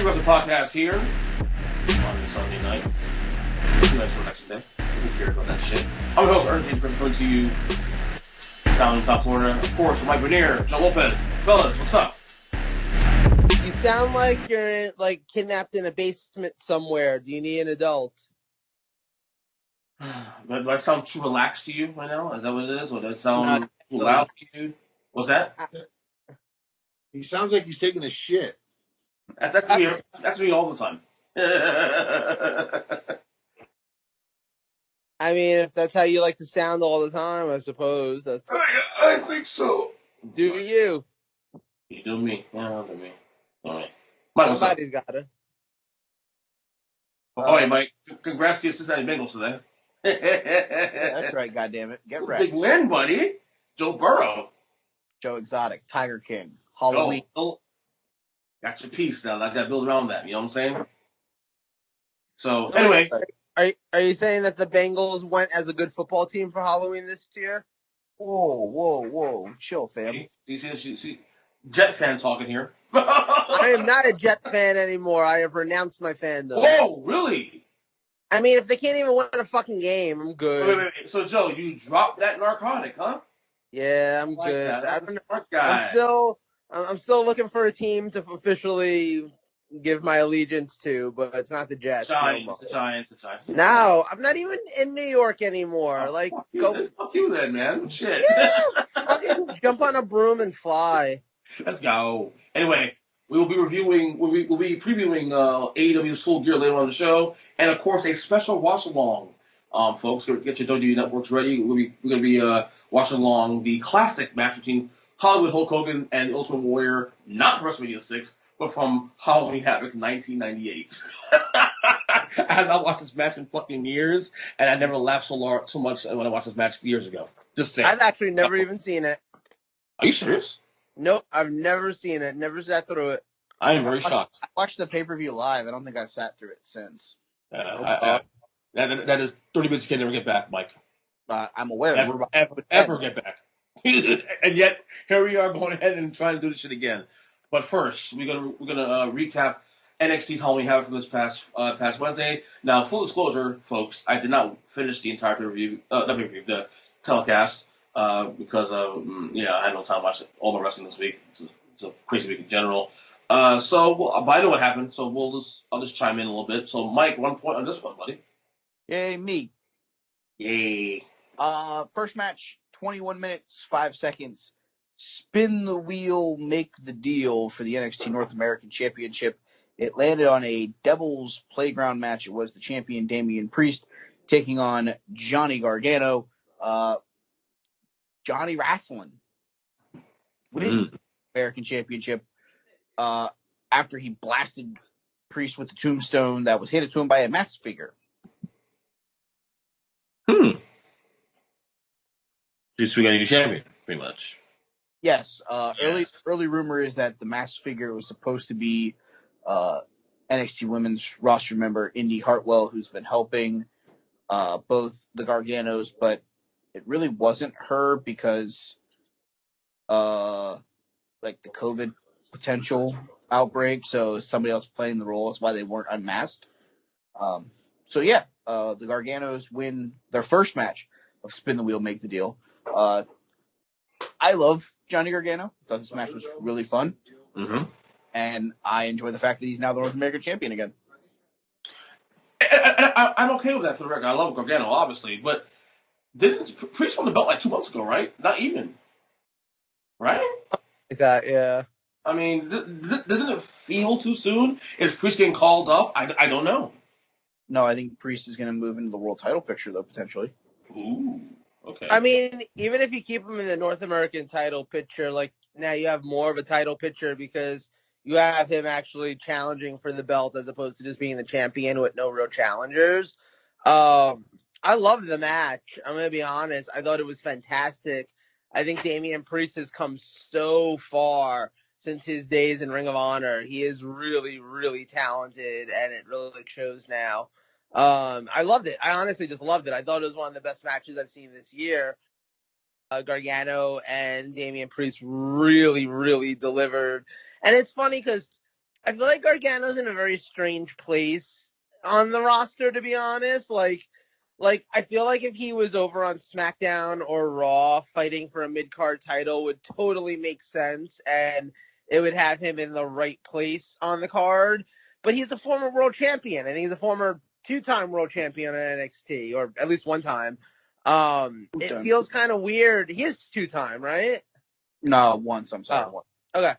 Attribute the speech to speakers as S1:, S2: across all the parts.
S1: Wrestling Podcast here on Sunday night. Nice for next day. Who cares about that shit? I'm your host, Ernest James, coming to you down in South Florida. Of course, Mike Vernier, Joe Lopez. Fellas, what's up?
S2: You sound like you're kidnapped in a basement somewhere. Do you need an adult?
S1: Do I sound too relaxed to you right now? Is that what it is? Or does it sound too loud to you? What's that?
S3: He sounds like he's taking a shit.
S1: That's me. That's me all the time.
S2: I mean, if that's how you like to sound all the time, I suppose that's.
S1: I think so.
S2: Do you?
S1: You do me. Yeah, do me. All right. Mike, what's up?
S2: Somebody's got it.
S1: Oh, hey, Mike. Congrats to your Cincinnati Bengals today.
S4: That's right, goddammit. Get wrecked.
S1: Big win, buddy. Joe Burrow.
S4: Joe Exotic, Tiger King, Halloween.
S1: Oh, got your piece now. I got to build around that. You know what I'm saying? So, anyway.
S2: Are you saying that the Bengals went as a good football team for Halloween this year?
S4: Whoa. Chill, fam.
S1: See, Jet fan talking here.
S2: I am not a Jet fan anymore. I have renounced my fandom.
S1: Whoa, really?
S2: I mean, if they can't even win a fucking game, I'm good.
S1: Wait. So, Joe, you dropped that narcotic, huh?
S2: Yeah, I'm
S1: like
S2: good.
S1: That's a smart guy.
S2: I'm still looking for a team to officially give my allegiance to, but it's not the Jets.
S1: The Giants.
S2: No, I'm not even in New York anymore.
S1: Fuck you then, man. Shit.
S2: Yeah, fucking jump on a broom and fly.
S1: Let's go. Anyway, we'll be previewing AEW's Full Gear later on the show, and of course a special watch along. Folks, get your WWE networks ready. We're going to be watching along the classic match between Hollywood Hulk Hogan and the Ultimate Warrior, not from WrestleMania 6, but from Halloween Havoc 1998. I have not watched this match in fucking years, and I never laughed so much when I watched this match years ago. Just saying.
S2: I've actually never even seen it.
S1: Are you serious?
S2: Nope, I've never seen it. Never sat through it.
S1: I am very shocked.
S4: I watched the pay-per-view live. I don't think I've sat through it since.
S1: That is 30 minutes you can never get back, Mike.
S4: I'm aware.
S1: Ever get back. And yet, here we are going ahead and trying to do this shit again. But first, we're gonna recap NXT's Halloween Havoc from this past Wednesday. Now, full disclosure, folks, I did not finish the entire the telecast, because I had no time to watch all the wrestling this week. It's a crazy week in general. But I know what happened, so I'll just chime in a little bit. So, Mike, 1 point on this one, buddy.
S4: Yay, me.
S1: Yay.
S4: First match, 21 minutes, 5 seconds. Spin the wheel, make the deal for the NXT North American Championship. It landed on a Devil's Playground match. It was the champion Damian Priest taking on Johnny Gargano. Johnny Wrestling wins the American Championship after he blasted Priest with the tombstone that was handed to him by a masked figure.
S1: Just we got a new champion, pretty much.
S4: Yes. Early rumor is that the masked figure was supposed to be NXT Women's roster member Indy Hartwell, who's been helping both the Garganos, but it really wasn't her because the COVID potential outbreak. So somebody else playing the role. That's why they weren't unmasked. The Garganos win their first match of Spin the Wheel, Make the Deal. I love Johnny Gargano. Thought this match was really fun.
S1: Mm-hmm.
S4: And I enjoy the fact that he's now the North American champion again.
S1: I'm okay with that for the record. I love Gargano, obviously, but didn't Priest won the belt like 2 months ago, right? Not even. Right?
S2: Like that, yeah.
S1: I mean, didn't it feel too soon? Is Priest getting called up? I don't know.
S4: No, I think Priest is going to move into the world title picture, though, potentially.
S1: Ooh, okay.
S2: I mean, even if you keep him in the North American title picture, now you have more of a title picture because you have him actually challenging for the belt as opposed to just being the champion with no real challengers. I loved the match. I'm going to be honest. I thought it was fantastic. I think Damian Priest has come so far since his days in Ring of Honor. He is really, really talented, and it really shows now. I loved it. I honestly just loved it. I thought it was one of the best matches I've seen this year. Gargano and Damian Priest really, really delivered. And it's funny because I feel like Gargano's in a very strange place on the roster, to be honest. Like I feel like if he was over on SmackDown or Raw fighting for a mid-card title would totally make sense, and it would have him in the right place on the card. But he's a former world champion, and he's a former two-time world champion on NXT, or at least one time. It feels kind of weird. He is two-time, right?
S4: No, once. I'm sorry.
S2: Oh.
S4: Once.
S2: Okay.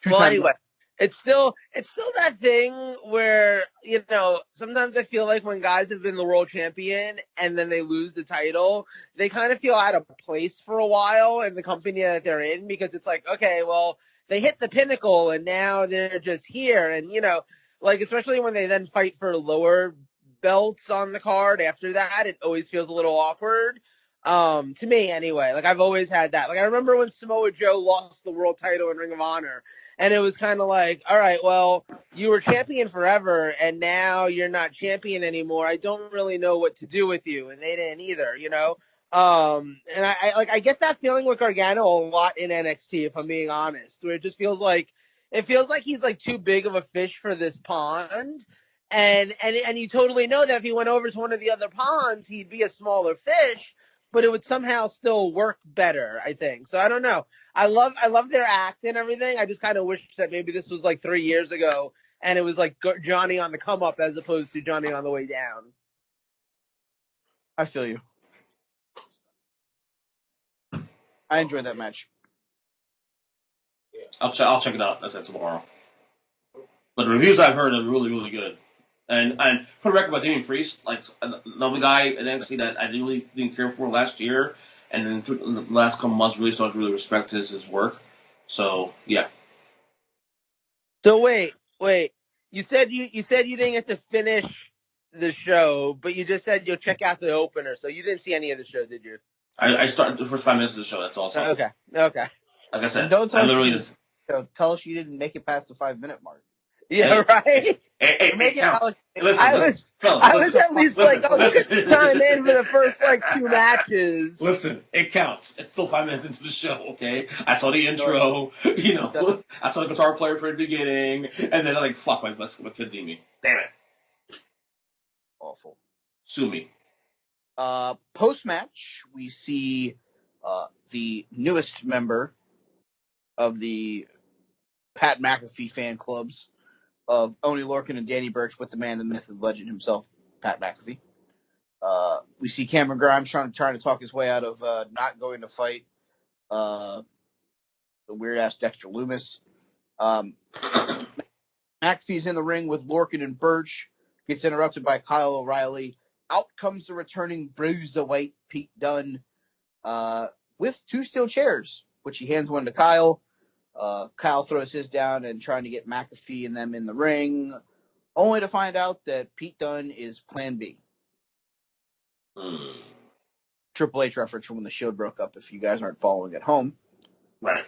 S4: Two
S2: Well,
S4: times.
S2: anyway, it's still that thing where, you know, sometimes I feel like when guys have been the world champion and then they lose the title, they kind of feel out of place for a while in the company that they're in, because it's like, okay, well, they hit the pinnacle and now they're just here. And, you know, like, especially when they then fight for lower belts on the card after that, it always feels a little awkward. To me anyway. Like, I've always had that. Like, I remember when Samoa Joe lost the world title in Ring of Honor, and it was kind of like, all right, well, you were champion forever, and now you're not champion anymore. I don't really know what to do with you, and they didn't either, you know. And I get that feeling with Gargano a lot in NXT, if I'm being honest, where it just feels like he's like too big of a fish for this pond. And you totally know that if he went over to one of the other ponds, he'd be a smaller fish, but it would somehow still work better, I think. So I don't know. I love their act and everything. I just kind of wish that maybe this was like 3 years ago and it was like Johnny on the come up as opposed to Johnny on the way down.
S4: I feel you. I enjoyed that match.
S1: I'll check it out. I said tomorrow. But the reviews I've heard are really, really good. And for the record about Damian Priest, like another guy at NXT that I didn't care for last year, and then through the last couple months really started to really respect his work. So yeah.
S2: So wait. You said you didn't get to finish the show, but you just said you'll check out the opener. So you didn't see any of the show, did you?
S1: I started the first 5 minutes of the show. That's all.
S2: Okay.
S1: Like I said,
S4: And don't tell
S1: I literally
S4: us tell us you didn't make it past the 5-minute mark.
S2: Yeah, right.
S1: Hey,
S2: I was at least like, oh, look at the time in for the first like 2 matches.
S1: Listen, it counts. It's still 5 minutes into the show, okay? I saw the intro, you know, I saw the guitar player for the beginning, and then I'm like, fuck, my kids need me. Damn it.
S4: Awful.
S1: Sue me.
S4: Post-match, we see the newest member of the Pat McAfee fan clubs of Oney Lorcan and Danny Burch with the man, the myth, and legend himself, Pat McAfee. We see Cameron Grimes trying to talk his way out of not going to fight the weird-ass Dexter Lumis. McAfee's in the ring with Lorcan and Burch, gets interrupted by Kyle O'Reilly. Out comes the returning bruiserweight Pete Dunne with 2 steel chairs, which he hands one to Kyle. Kyle throws his down and trying to get McAfee and them in the ring, only to find out that Pete Dunne is Plan B. Triple H reference from when the show broke up, if you guys aren't following at home.
S1: Right.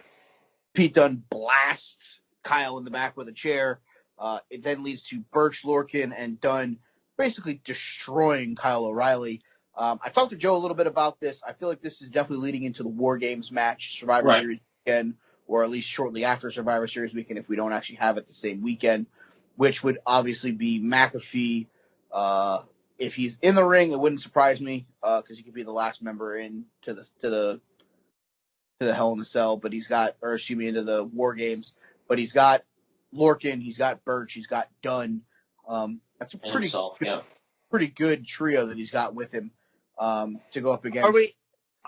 S4: Pete Dunne blasts Kyle in the back with a chair. It then leads to Burch, Lorcan, and Dunne basically destroying Kyle O'Reilly. I talked to Joe a little bit about this. I feel like this is definitely leading into the War Games match, Survivor Series weekend, or at least shortly after Survivor Series weekend if we don't actually have it the same weekend, which would obviously be McAfee. If he's in the ring, it wouldn't surprise me because he could be the last member in to the Hell in the Cell, but into the War Games. But he's got Lorcan, he's got Burch, he's got Dunne. That's a pretty good trio that he's got with him to go up against.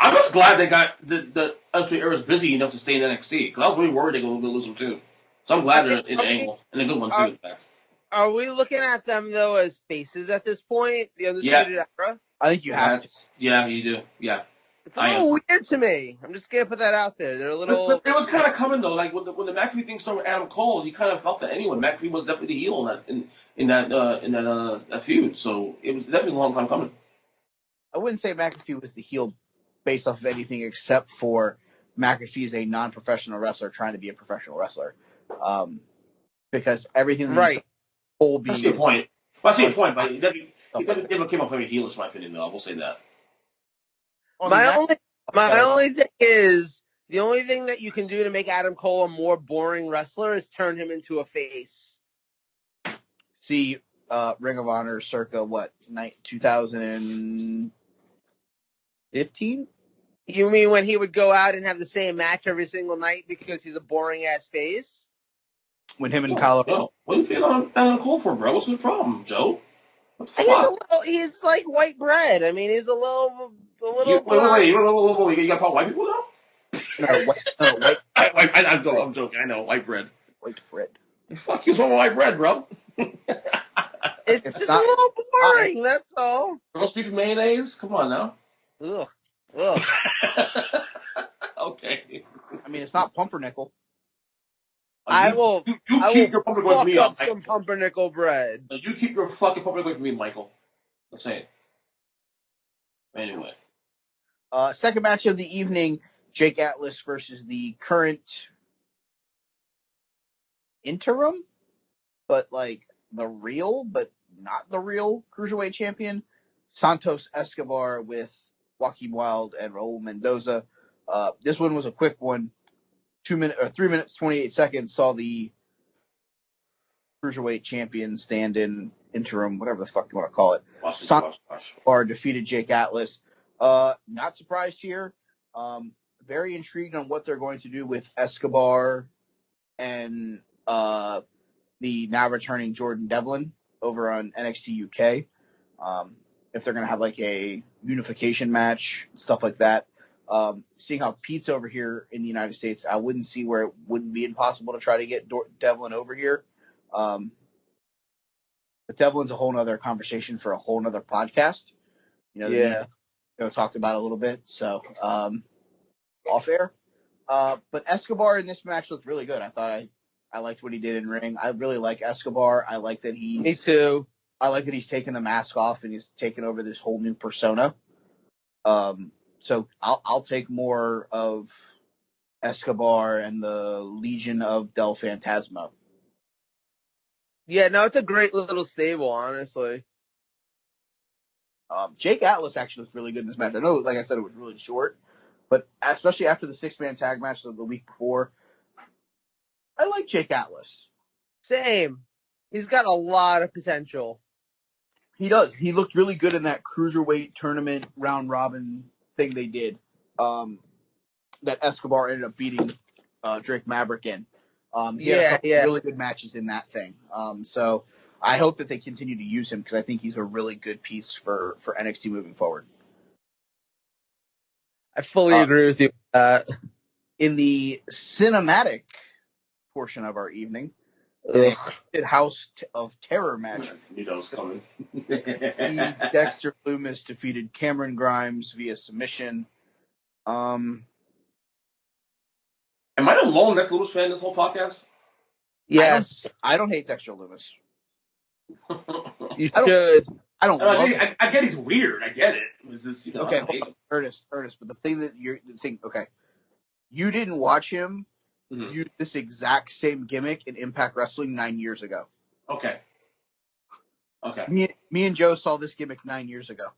S1: I'm just glad they got the Austin Aries busy enough to stay in NXT, because I was really worried they were going to lose him too. So I'm glad they're in angle, and a good one too, in fact.
S2: Are we looking at them though as faces at this point? The Undisputed Era?
S4: I think you have to.
S1: Yeah, you do. Yeah.
S2: It's a little weird to me. I'm just gonna put that out there. They're a little.
S1: It was kind of coming though. Like when the McAfee thing started with Adam Cole, you kind of felt that anyway. McAfee was definitely the heel in that feud. So it was definitely a long time coming.
S4: I wouldn't say McAfee was the heel based off of anything except for McAfee is a non-professional wrestler trying to be a professional wrestler. Because everything
S2: right.
S1: I see a point. But he never came up very heelish, in my opinion, though. I will say that.
S2: My only thing is, the only thing that you can do to make Adam Cole a more boring wrestler is turn him into a face.
S4: see Ring of Honor circa 2015?
S2: You mean when he would go out and have the same match every single night because he's a boring ass face?
S4: When him and Colorado.
S1: What do you feel on call for, bro? What's the problem, Joe? What the
S2: He's a
S1: fuck?
S2: little. He's like white bread. I mean, he's a little.
S1: Wait. You got to talk white people now?
S4: White
S1: I'm joking. I know, white bread.
S4: white bread.
S1: Fuck you, talking white bread, bro.
S2: It's
S4: It's
S2: just
S4: not-
S2: a little boring. That's all.
S1: Roast beef and mayonnaise? Come on now.
S2: Ugh.
S1: Okay.
S4: I mean, it's not pumpernickel.
S2: I will.
S1: You
S2: I
S1: keep
S2: will
S1: your pumpernickel away
S2: fuck
S1: from me,
S2: up
S1: Michael.
S2: some pumpernickel bread.
S1: You keep your fucking pumpernickel away from me, Michael. I'm saying. Anyway.
S4: Second match of the evening, Jake Atlas versus the current interim, but like the real, but not the real Cruiserweight champion, Santos Escobar with Joaquin Wilde and Raul Mendoza. This one was a quick one. 3 minutes, 28 seconds, saw the Cruiserweight champion stand in interim, whatever the fuck you want to call it.
S1: Watch.
S4: Escobar defeated Jake Atlas. Not surprised here. Very intrigued on what they're going to do with Escobar and the now returning Jordan Devlin over on NXT UK. If they're going to have like a unification match, stuff like that. Seeing how Pete's over here in the United States, I wouldn't see where it wouldn't be impossible to try to get Devlin over here. But Devlin's a whole nother conversation for a whole nother podcast.
S2: Yeah.
S4: Talked about a little bit. So, off air. But Escobar in this match looked really good. I thought I liked what he did in ring. I really like Escobar. I like that
S2: Me too.
S4: I like that he's taken the mask off and he's taken over this whole new persona. So I'll take more of Escobar and the Legion of Del Fantasma.
S2: Yeah, no, it's a great little stable, honestly.
S4: Jake Atlas actually looked really good in this match. I know, like I said, it was really short, but especially after the 6-man tag match of the week before, I like Jake Atlas.
S2: Same. He's got a lot of potential.
S4: He does. He looked really good in that cruiserweight tournament round robin thing they did. That Escobar ended up beating Drake Maverick in. He had a couple really good matches in that thing. So I hope that they continue to use him because I think he's a really good piece for NXT moving forward.
S2: I fully agree with you.
S4: In the cinematic portion of our evening, a House of Terror match.
S1: Knew that was coming.
S4: Dexter Lumis defeated Cameron Grimes via submission.
S1: Am I the lone Dexter Lumis fan in this whole podcast?
S2: Yes.
S4: I don't hate Dexter Lumis.
S2: You should.
S4: I don't love
S1: him. I get he's weird. I get it. It was just,
S4: okay, Ernest. But you didn't watch him use this exact same gimmick in Impact Wrestling 9 years ago.
S1: Okay.
S4: Me and Joe saw this gimmick 9 years ago.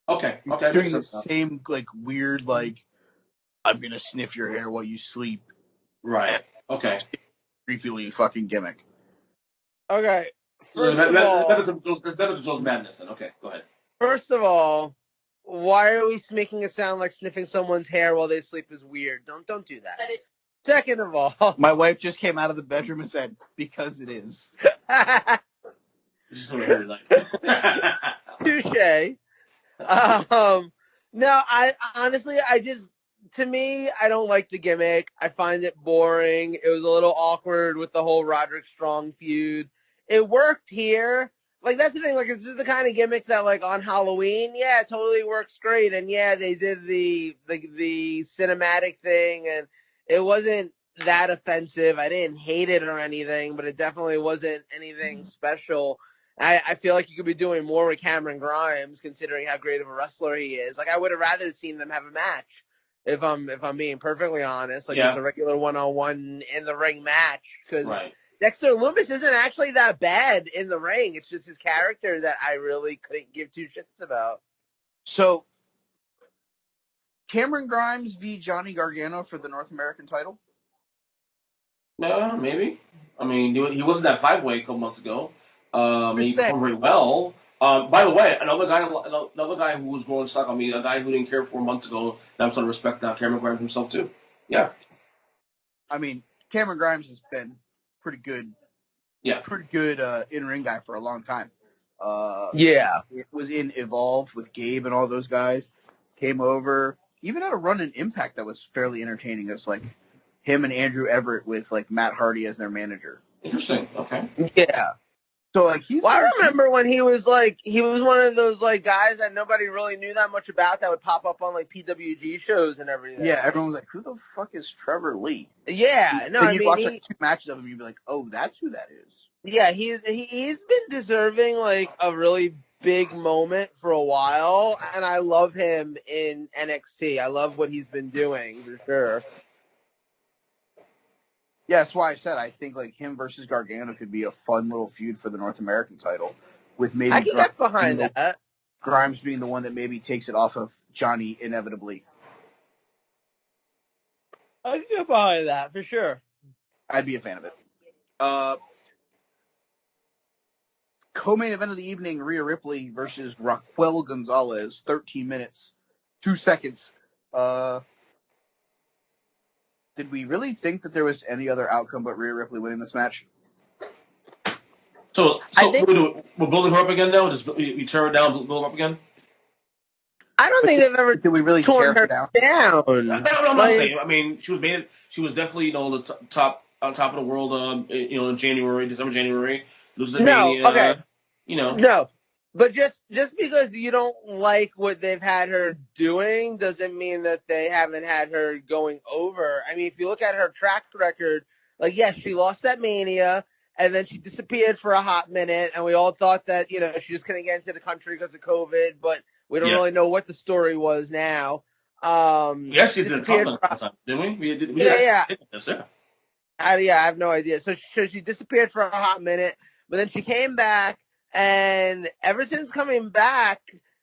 S1: Okay.
S4: Doing the same weird I'm gonna sniff your hair while you sleep.
S1: Right. Okay.
S4: Creepily fucking gimmick.
S2: Okay.
S1: It's better than Joe's Madness then. Okay, go ahead.
S2: First of all, why are we making it sound like sniffing someone's hair while they sleep is weird? Don't do that. Second of all,
S4: my wife just came out of the bedroom and said, "Because it is."
S1: Just want to hear that.
S2: Touche. No, I honestly, to me, I don't like the gimmick. I find it boring. It was a little awkward with the whole Roderick Strong feud. It worked here. That's the thing. This is the kind of gimmick that, on Halloween, yeah, it totally works great. And yeah, they did the cinematic thing, and it wasn't that offensive. I didn't hate it or anything, but it definitely wasn't anything special. I feel like you could be doing more with Cameron Grimes, considering how great of a wrestler he is. I would have rather seen them have a match, if I'm being perfectly honest. Just a regular one-on-one in the ring match, because Dexter Lumis isn't actually that bad in the ring. It's just his character that I really couldn't give two shits about.
S4: So, Cameron Grimes v. Johnny Gargano for the North American title?
S1: No, maybe. I mean, he wasn't that 5-way a couple months ago. And he performed very well. By the way, another guy who was growing stock on me, a guy who didn't care 4 months ago, that I'm starting to respect now, Cameron Grimes himself too. Yeah.
S4: I mean, Cameron Grimes has been pretty good.
S1: Yeah.
S4: Pretty good in-ring guy for a long time.
S2: Yeah.
S4: It was in Evolve with Gabe and all those guys. Came over. Even had a run in Impact that was fairly entertaining. It was like him and Andrew Everett with like Matt Hardy as their manager.
S1: Interesting. Okay.
S2: Yeah.
S4: So like
S2: I remember when he was one of those like guys that nobody really knew that much about that would pop up on like PWG shows and everything.
S4: Yeah, everyone was like, "Who the fuck is Trevor Lee?"
S2: Yeah, no,
S4: and
S2: I
S4: you'd
S2: mean,
S4: watch like 2 matches of him, you'd be like, "Oh, that's who that is."
S2: yeah, he's been deserving like a really big moment for a while, and I love him in NXT. I love what he's been doing for sure.
S4: Yeah, that's why I said I think like him versus Gargano could be a fun little feud for the North American title, with maybe
S2: I can get behind that.
S4: Grimes being the one that maybe takes it off of Johnny inevitably.
S2: I can get behind that for sure.
S4: I'd be a fan of it. Co-main event of the evening: Rhea Ripley versus Raquel Gonzalez. 13 minutes, 2 seconds. Did we really think that there was any other outcome but Rhea Ripley winning this match?
S1: So
S2: I think
S1: we're building her up again now. Just we tear her down, build her up again.
S2: I don't think they've ever
S4: Did we really
S2: torn
S4: tear
S2: her
S4: down?
S2: down.
S1: I'm not saying. I mean, she was definitely the top on top of the world. In January, January. Loses the Mania.
S2: Okay.
S1: No,
S2: but just because you don't like what they've had her doing doesn't mean that they haven't had her going over. I mean, if you look at her track record, like yes, she lost that Mania. And then she disappeared for a hot minute, and we all thought that, she was going to get into the country because of COVID, but we don't really know what the story was now.
S1: We actually did talk about that time, didn't we?
S2: Yeah.
S1: I
S2: have no idea. So she disappeared for a hot minute, but then she came back, and ever since coming back,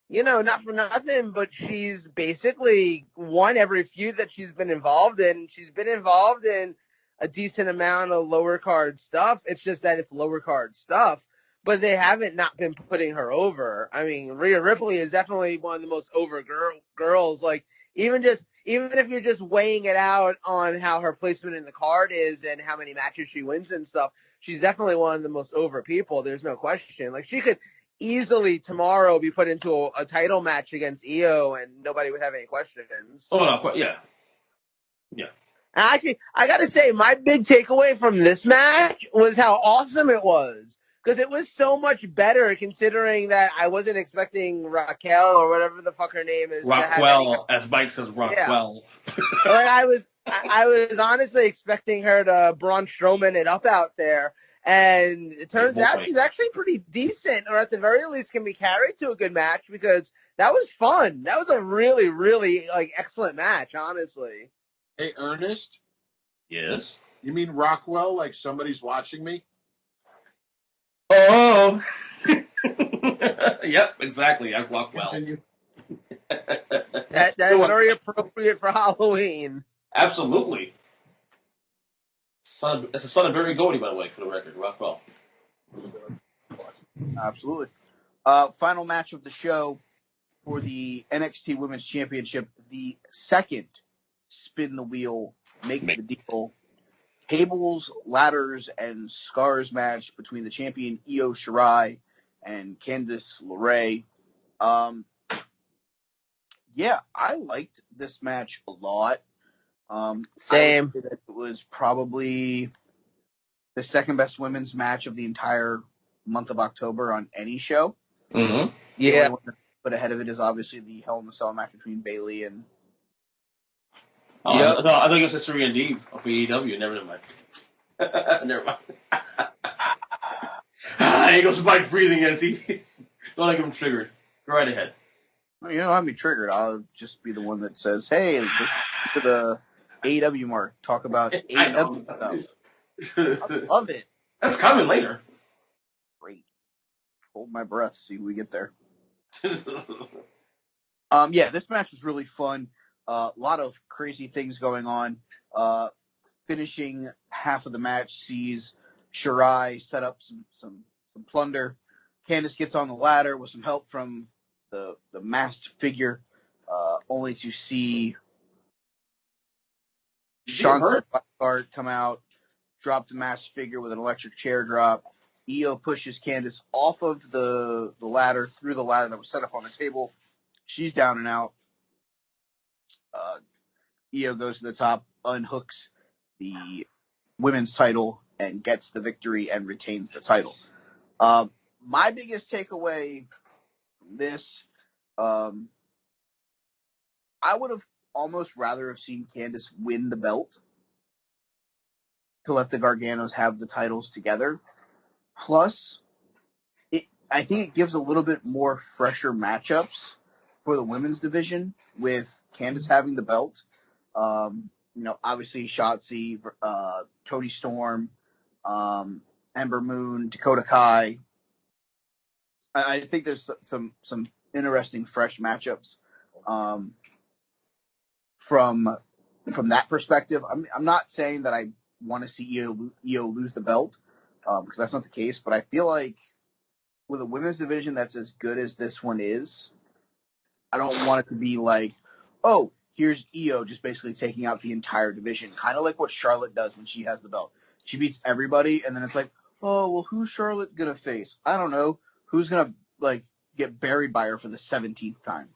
S2: not for nothing, but she's basically won every feud that she's been involved in. She's been involved in a decent amount of lower card stuff. It's just that it's lower card stuff, but they haven't not been putting her over. I mean, Rhea Ripley is definitely one of the most over girls. Like even if you're just weighing it out on how her placement in the card is and how many matches she wins and stuff, she's definitely one of the most over people. There's no question. Like she could easily tomorrow be put into a title match against Io and nobody would have any questions.
S1: Oh no, yeah.
S2: Actually, I gotta say, my big takeaway from this match was how awesome it was. Because it was so much better considering that I wasn't expecting Raquel or whatever the fuck her name is.
S1: Raquel, as Mike says, Raquel.
S2: Yeah. Like I was honestly expecting her to Braun Strowman it up out there. And it turns out she's actually pretty decent, or at the very least can be carried to a good match because that was fun. That was a really, really excellent match, honestly.
S3: Hey, Ernest?
S1: Yes?
S3: You mean Rockwell, like somebody's watching me?
S1: Oh! Yep, exactly. I'm Rockwell.
S2: That's very appropriate for Halloween.
S1: Absolutely. It's the son of Barry Goldie, by the way, for the record. Rockwell.
S4: Absolutely. Final match of the show for the NXT Women's Championship, the second spin the wheel, make the deal, tables, ladders, and scars match between the champion Io Shirai and Candice LeRae. Yeah, I liked this match a lot.
S2: Same.
S4: It was probably the second best women's match of the entire month of October on any show.
S1: Mm-hmm.
S2: Yeah.
S4: But ahead of it is obviously the Hell in the Cell match between Bayley and.
S1: I thought it was History and Deep of AEW. Never mind. Never mind. He goes Mike breathing as he. Don't get him triggered. Go right ahead.
S4: You don't have me triggered. I'll just be the one that says, "Hey, let's to the AEW mark. Talk about AEW stuff." I love it.
S1: That's coming later.
S4: Great. Hold my breath. See who we get there. Yeah, this match was really fun. A lot of crazy things going on. Finishing half of the match sees Shirai set up some some plunder. Candice gets on the ladder with some help from the masked figure, only to see Chauncey Blackheart come out, drop the masked figure with an electric chair drop. Io pushes Candice off of the ladder, through the ladder that was set up on the table. She's down and out. Io goes to the top, unhooks the women's title, and gets the victory and retains the title. My biggest takeaway from this, I would have almost rather have seen Candice win the belt to let the Garganos have the titles together. Plus, I think it gives a little bit more fresher matchups for the women's division with Candice having the belt. Obviously Shotzi, Toni Storm, Ember Moon, Dakota Kai. I think there's some interesting fresh matchups from that perspective. I'm not saying that I want to see Io lose the belt because that's not the case, but I feel like with a women's division that's as good as this one is, I don't want it to be like, oh, here's Io just basically taking out the entire division, kind of like what Charlotte does when she has the belt. She beats everybody, and then it's like, oh, well, who's Charlotte gonna face? I don't know. Who's gonna get buried by her for the 17th time?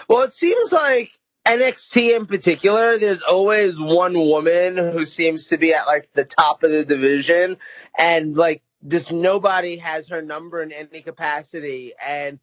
S2: Well, it seems like NXT in particular, there's always one woman who seems to be at the top of the division, and just nobody has her number in any capacity. And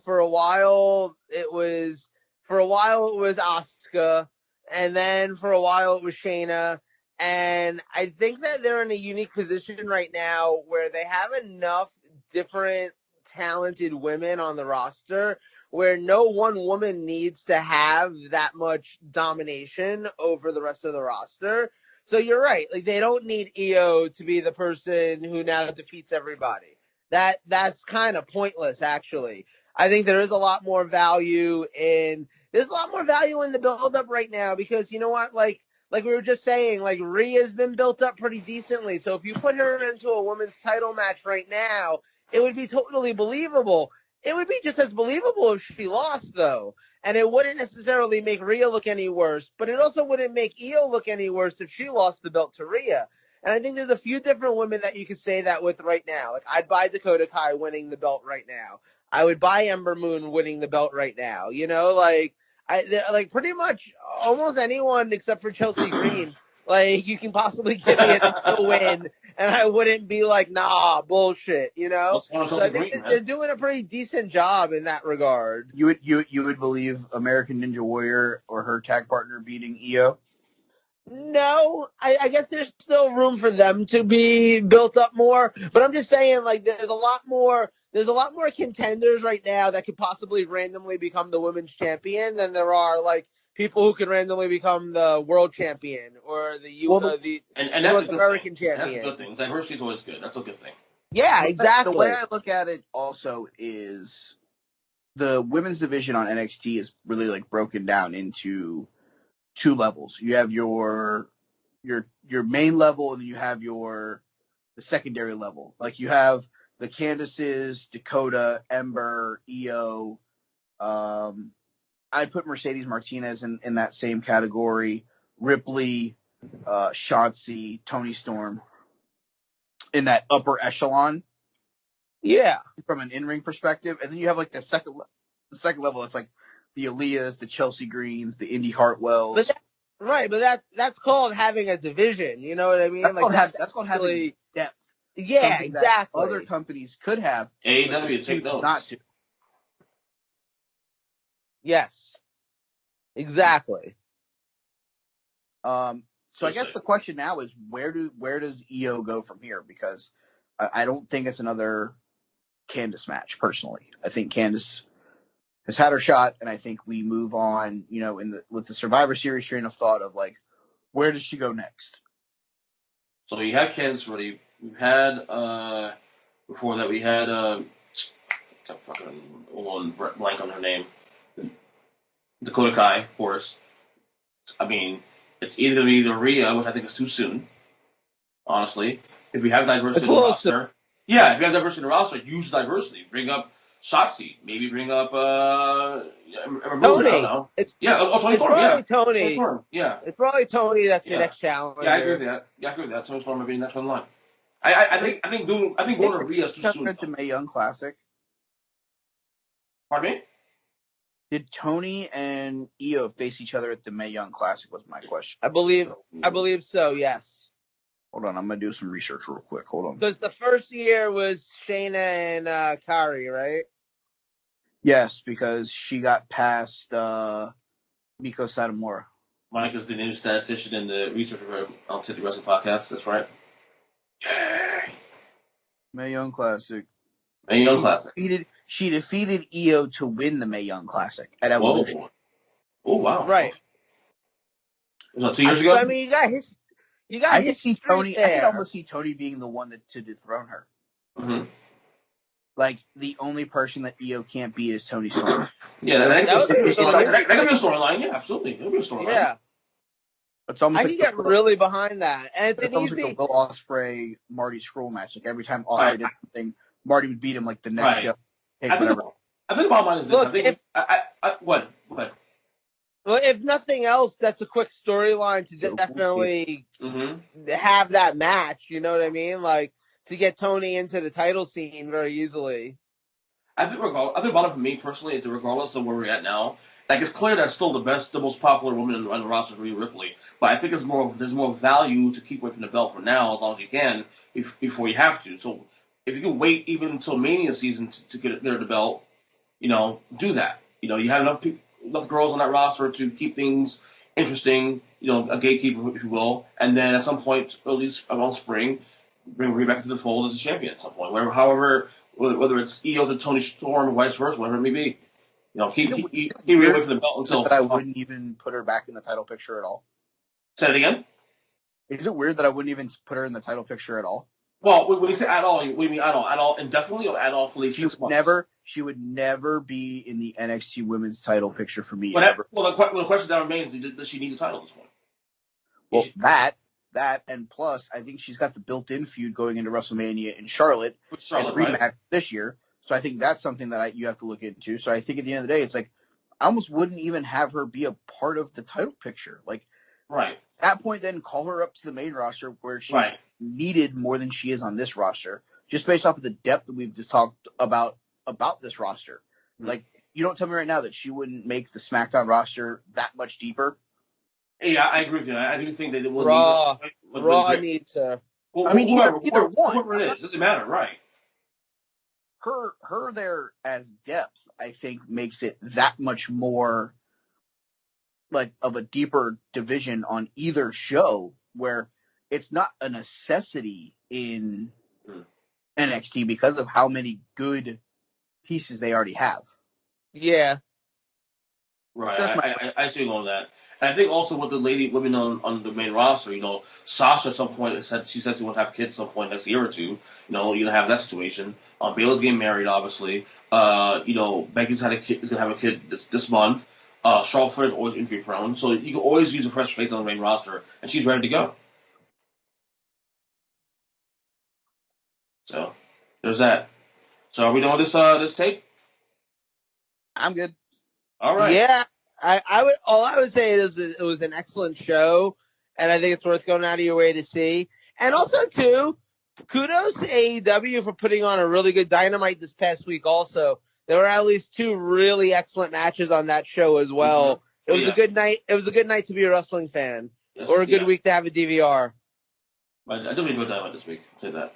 S2: for a while it was Asuka, and then for a while it was Shayna. And I think that they're in a unique position right now where they have enough different talented women on the roster where no one woman needs to have that much domination over the rest of the roster. So you're right. They don't need Io to be the person who now defeats everybody. That's kind of pointless, actually. I think there's a lot more value in the build-up right now because you know what? Like we were just saying, Rhea's been built up pretty decently. So if you put her into a women's title match right now, it would be totally believable. It would be just as believable if she lost, though. And it wouldn't necessarily make Rhea look any worse, but it also wouldn't make Io look any worse if she lost the belt to Rhea. And I think there's a few different women that you could say that with right now. I'd buy Dakota Kai winning the belt right now. I would buy Ember Moon winning the belt right now. Pretty much almost anyone except for Chelsea Green. You can possibly give me a win, and I wouldn't be like, nah, bullshit, So I think they're doing a pretty decent job in that regard.
S4: You would believe American Ninja Warrior or her tag partner beating Io?
S2: No, I guess there's still room for them to be built up more, but I'm just saying, there's a lot more contenders right now that could possibly randomly become the women's champion than there are people who could randomly become the world champion or the North American champion.
S1: That's a good thing. Diversity is always good. That's a good thing.
S2: Yeah, exactly.
S4: The way I look at it also is the women's division on NXT is really broken down into two levels. You have your main level, and you have the secondary level. You have the Candices, Dakota, Ember, Io. I'd put Mercedes Martinez in that same category. Ripley, Shotzi, Toni Storm in that upper echelon.
S2: Yeah.
S4: From an in-ring perspective. And then you have the second level. It's the Aaliyahs, the Chelsea Greens, the Indy Hartwells.
S2: But that's called having a division. You know what I mean?
S4: That's called having depth.
S2: Yeah, exactly.
S4: Other companies could have.
S1: AEW, take notes.
S4: Not to.
S2: Yes. Exactly.
S4: So I guess the question now is where does Io go from here? Because I don't think it's another Candice match personally. I think Candice has had her shot, and I think we move on. With the Survivor Series train of thought of where does she go next?
S1: So you have Candice ready. We've had before that we had blank on her name. Dakota Kai, of course. I mean, it's either going to be the Rhea, which I think is too soon, honestly, If you have diversity
S2: It's
S1: in
S2: a
S1: the
S2: little
S1: roster, yeah, if you have diversity in the roster, use diversity. Bring up Shotzi. Maybe bring up Ramon. I don't
S2: Tony.
S1: know.
S2: It's
S1: Yeah, Tony
S2: it's
S1: Storm. Yeah,
S2: probably
S1: Tony
S2: Tony.
S1: Storm. Yeah,
S2: It's probably Tony that's the
S1: yeah,
S2: next challenger.
S1: yeah. I agree with that. Yeah, I agree with that. Tony Storm might be next one in line. I think going to Rhea is too soon.
S4: At the Mae Young Classic.
S1: Pardon me?
S4: Did Tony and Io face each other at the Mae Young Classic? Was my question.
S2: I believe so. Yes.
S4: Hold on, I'm gonna do some research real quick. Hold on.
S2: Because the first year was Shayna and Kairi, right?
S4: Yes, because she got past Miko Satomura.
S1: Mike is the new statistician in the research room on City Wrestling Podcast. That's right. Yay!
S4: Mae Young Classic.
S1: Mae Young Classic.
S4: She defeated Io to win the Mae Young Classic at Evolution.
S1: Whoa. Oh wow!
S2: Right.
S1: Was that 2 years ago?
S2: I mean, you got
S4: I could see Tony.
S2: there.
S4: I could almost see Tony being the one to dethrone her.
S1: Mm-hmm.
S4: Like the only person that Io can't beat is Tony Storm.
S1: Yeah, that could be a storyline. Yeah, absolutely. That could be a storyline.
S2: Yeah.
S4: It's almost
S2: I can get really behind that. And
S4: it's almost like a Will Ospreay Marty Scurll match. Like every time Ospreay did something, Marty would beat him like the next show.
S1: I think the bottom line is this.
S2: Look,
S1: What?
S2: Well, if nothing else, that's a quick storyline to definitely have that match. You know what I mean? Like to get Tony into the title scene very easily.
S1: I think bottom for me personally is that regardless of where we're at now, like it's clear that still the most popular woman on the roster is Rhea Ripley. But I think there's more value to keep away from the belt for now as long as you can before you have to. So if you can wait even until Mania season to get the belt, do that. You have enough girls on that roster to keep things interesting. A gatekeeper, if you will, and then at some point, at least around spring, bring Rhea back to the fold as a champion at some point. Whether it's Io to Tony Storm or vice versa, whatever it may be. Keep Rhea away from the belt until.
S4: That I wouldn't even put her back in the title picture at all.
S1: Say it again.
S4: Is it weird that I wouldn't even put her in the title picture at all?
S1: Well, when you say at all, what do you mean at all? At all indefinitely or at all for at least 6 months?
S4: She would never be in the NXT Women's title picture for me.
S1: The question that remains: does she need a title at this point?
S4: Well, that, and plus, I think she's got the built-in feud going into WrestleMania in Charlotte and rematch this year. So I think that's something that you have to look into. So I think at the end of the day, it's like I almost wouldn't even have her be a part of the title picture. Like,
S1: right
S4: at that point, then call her up to the main roster where she's needed more than she is on this roster, just based off of the depth that we've just talked about this roster. Mm-hmm. Like, you don't tell me right now that she wouldn't make the SmackDown roster that much deeper.
S1: Yeah, I agree with you. I do think that it will
S2: Raw needs her.
S1: Well,
S4: I mean, either one.
S1: Whoever it is, doesn't matter, right?
S4: Her there as depth, I think, makes it that much more like of a deeper division on either show where it's not a necessity in NXT because of how many good pieces they already have.
S2: Yeah.
S1: Right. I see on that. And I think also with the women on the main roster, Sasha at some point said she wants to have kids at some point next year or two. You're gonna have that situation. Bayley's getting married, obviously. Becky's is gonna have a kid this month. Charlotte Flair is always injury prone, so you can always use a fresh face on the main roster, and she's ready to go. So there's that. So are we done with this take?
S4: I'm good.
S1: All right.
S2: Yeah, all I would say is it was an excellent show, and I think it's worth going out of your way to see. And also, too, kudos to AEW for putting on a really good Dynamite this past week also. There were at least 2 really excellent matches on that show as well. Mm-hmm. It was a good night. It was a good night to be a wrestling fan, or a good week to have a DVR.
S1: I do enjoy Dynamite this week. I'll say that.